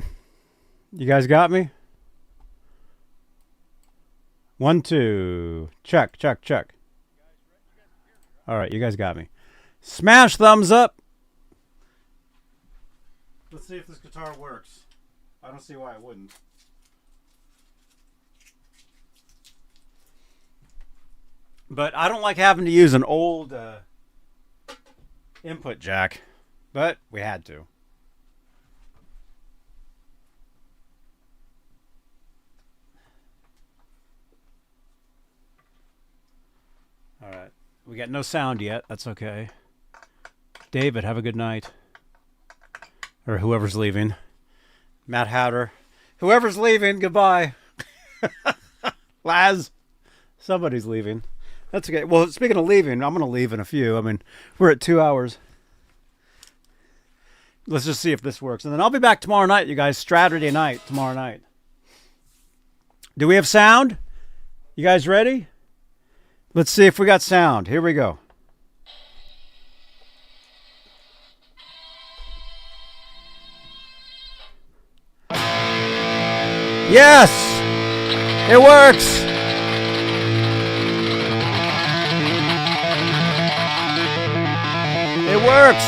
You guys got me? 1, 2. Check, check, check. All right, you guys got me. Smash thumbs up. Let's see if this guitar works. I don't see why it wouldn't. But I don't like having to use an old input jack. But we had to. All right. We got no sound yet. That's okay. David, have a good night. Or whoever's leaving. Matt Hatter. Whoever's leaving, goodbye. Laz. Somebody's leaving. That's okay. Well, speaking of leaving, I'm going to leave in a few. I mean, we're at 2 hours. Let's just see if this works. And then I'll be back tomorrow night, you guys. Saturday night, tomorrow night. Do we have sound? You guys ready? Let's see if we got sound. Here we go. Yes! It works! It works!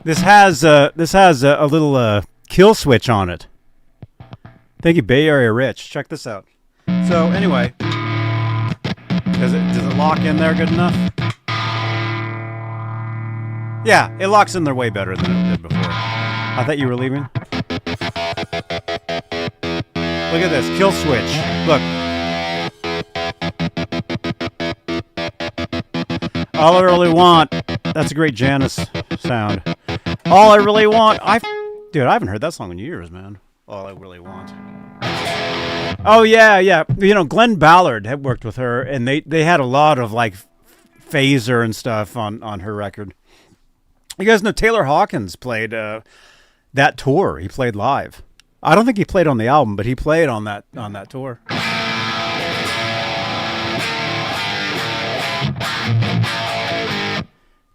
This has a little kill switch on it. Thank you, Bay Area Rich. Check this out. So anyway, does it lock in there good enough? Yeah, it locks in there way better than it did before. I thought you were leaving. Look at this. Kill switch. Look. All I really want. That's a great Janice sound. All I really want. Dude, I haven't heard that song in years, man. All I really want. Oh, yeah. You know, Glenn Ballard had worked with her, and they had a lot of, like, phaser and stuff on her record. You guys know Taylor Hawkins played that tour. He played live. I don't think he played on the album, but he played on that tour.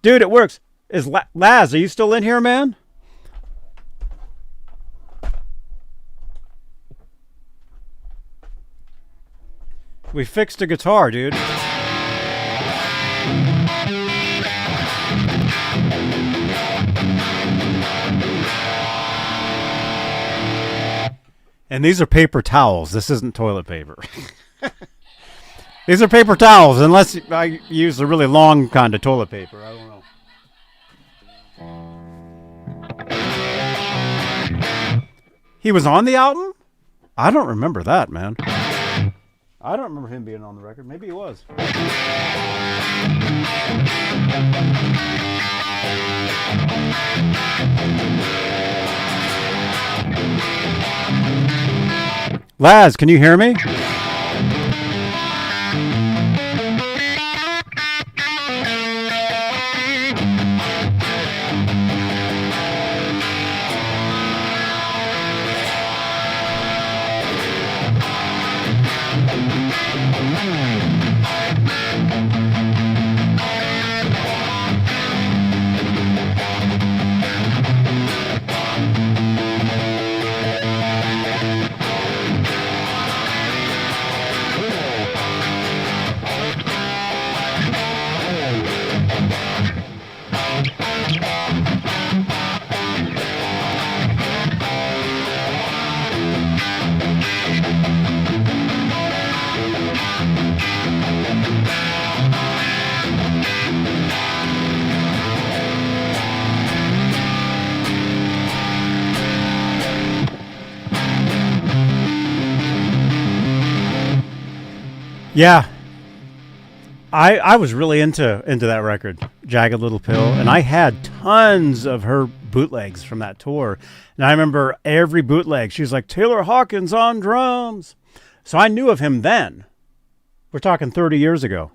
Dude, it works. Is Laz, are you still in here, man? We fixed a guitar, dude. And these are paper towels. This isn't toilet paper. These are paper towels, unless I use a really long kind of toilet paper. I don't know. He was on the album? I don't remember that, man. I don't remember him being on the record. Maybe he was. Laz, can you hear me? Yeah, I was really into that record, Jagged Little Pill, and I had tons of her bootlegs from that tour. And I remember every bootleg, she was like, Taylor Hawkins on drums. So I knew of him then. We're talking 30 years ago.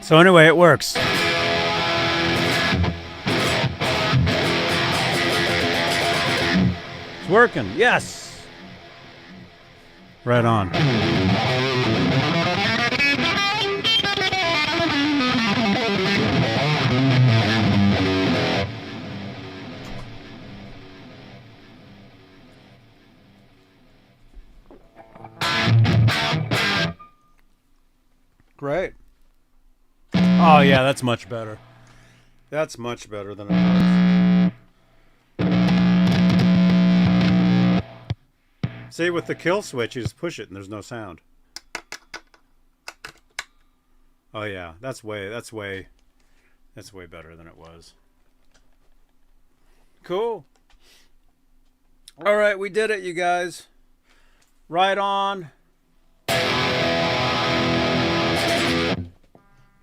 So anyway, it works. It's working. Yes. Right on. Great. Oh yeah, that's much better. That's much better than it was. See, with the kill switch, you just push it and there's no sound. Oh yeah, that's way better than it was. Cool. All right, we did it, you guys. Right on.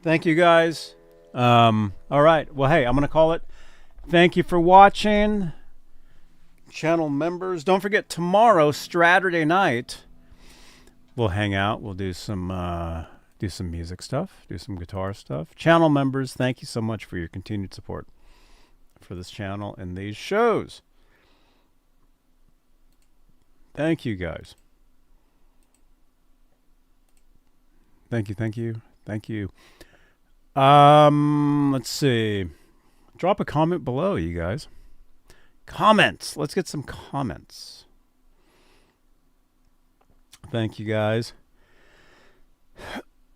Thank you, guys. All right. Well, hey, I'm going to call it. Thank you for watching. Channel members, don't forget tomorrow, Saturday night, we'll hang out. We'll do some music stuff, do some guitar stuff. Channel members, thank you so much for your continued support for this channel and these shows. Thank you, guys. Thank you, thank you, thank you. Let's see. Drop a comment below, you guys. Comments. Let's get some comments. Thank you, guys.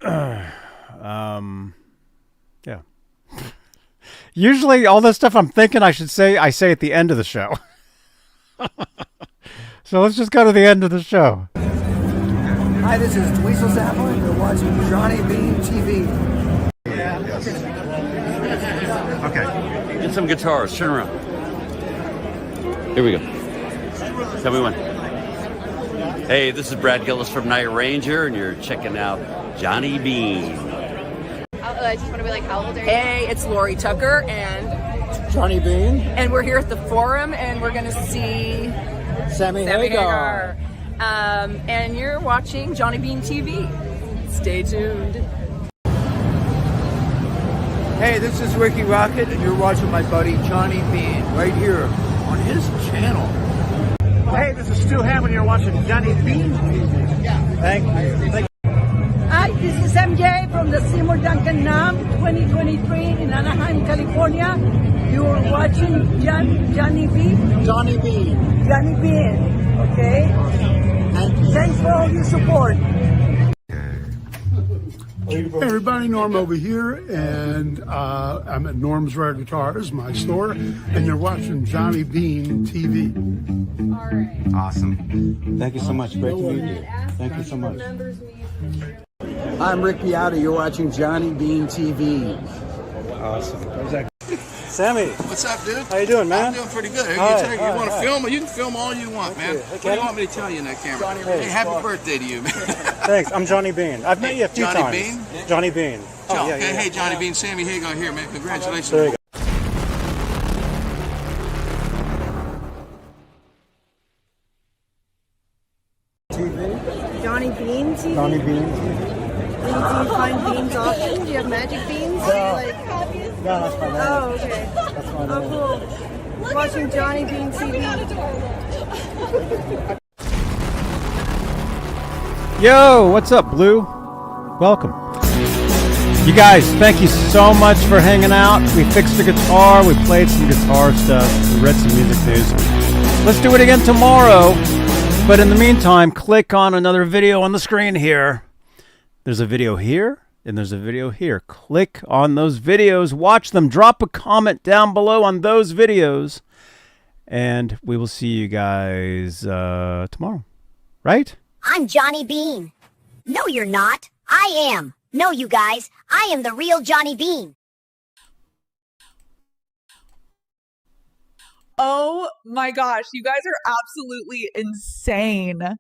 Yeah. Usually all this stuff I'm thinking I should say, I say at the end of the show. So let's just go to the end of the show. Hi, this is Dweezil Zappa, and you're watching Johnny Beane TV. Okay. Get some guitars. Turn around. Here we go. Tell me when. Hey, this is Brad Gillis from Night Ranger, and you're checking out Johnny Beane. I just want to be like, how old are you? Hey, it's Lori Tucker and Johnny Beane. And we're here at the Forum, and we're going to see Sammy Hagar. And you're watching Johnny Beane TV. Stay tuned. Hey, this is Ricky Rocket, and you're watching my buddy Johnny Beane right here on his channel. Hey, this is Stu Hammond. You're watching Johnny Beane TV. Thank you. Hi, this is MJ from the Seymour Duncan NAM 2023 in Anaheim, California. You're watching Johnny Beane. Johnny Beane. Johnny Beane. Okay. Thanks for all your support. Hey everybody, Norm over here, and I'm at Norm's Rare Guitars, my store, and you're watching Johnny Beane TV. All right. Awesome. Thank you so much. Great to meet you. Thank you so much. I'm Rick Beata. You're watching Johnny Beane TV. Awesome. Sammy. What's up, dude? How you doing, man? I'm doing pretty good. You want to film? You can film all you want, man. What do you want me to tell you in that camera? Hey, happy birthday to you, man. Thanks. I'm Johnny Beane. I've met you a few times. Johnny Beane? Johnny Beane. Oh, yeah, okay. Hey, Johnny Beane. Sammy Hagar here, man. Congratulations. There you go. Johnny Beane TV. Johnny Beane TV. Do you find beans often? Do you have magic beans? No, that's my name. Oh, okay. That's my name. Oh, cool. Watching Johnny Beane TV. Yo, what's up, Blue? Welcome. You guys, thank you so much for hanging out. We fixed the guitar. We played some guitar stuff. We read some music news. Let's do it again tomorrow. But in the meantime, click on another video on the screen here. There's a video here, and there's a video here. Click on those videos. Watch them. Drop a comment down below on those videos. And we will see you guys tomorrow. Right? I'm Johnny Beane. No, you're not. I am. No, you guys. I am the real Johnny Beane. Oh my gosh, you guys are absolutely insane.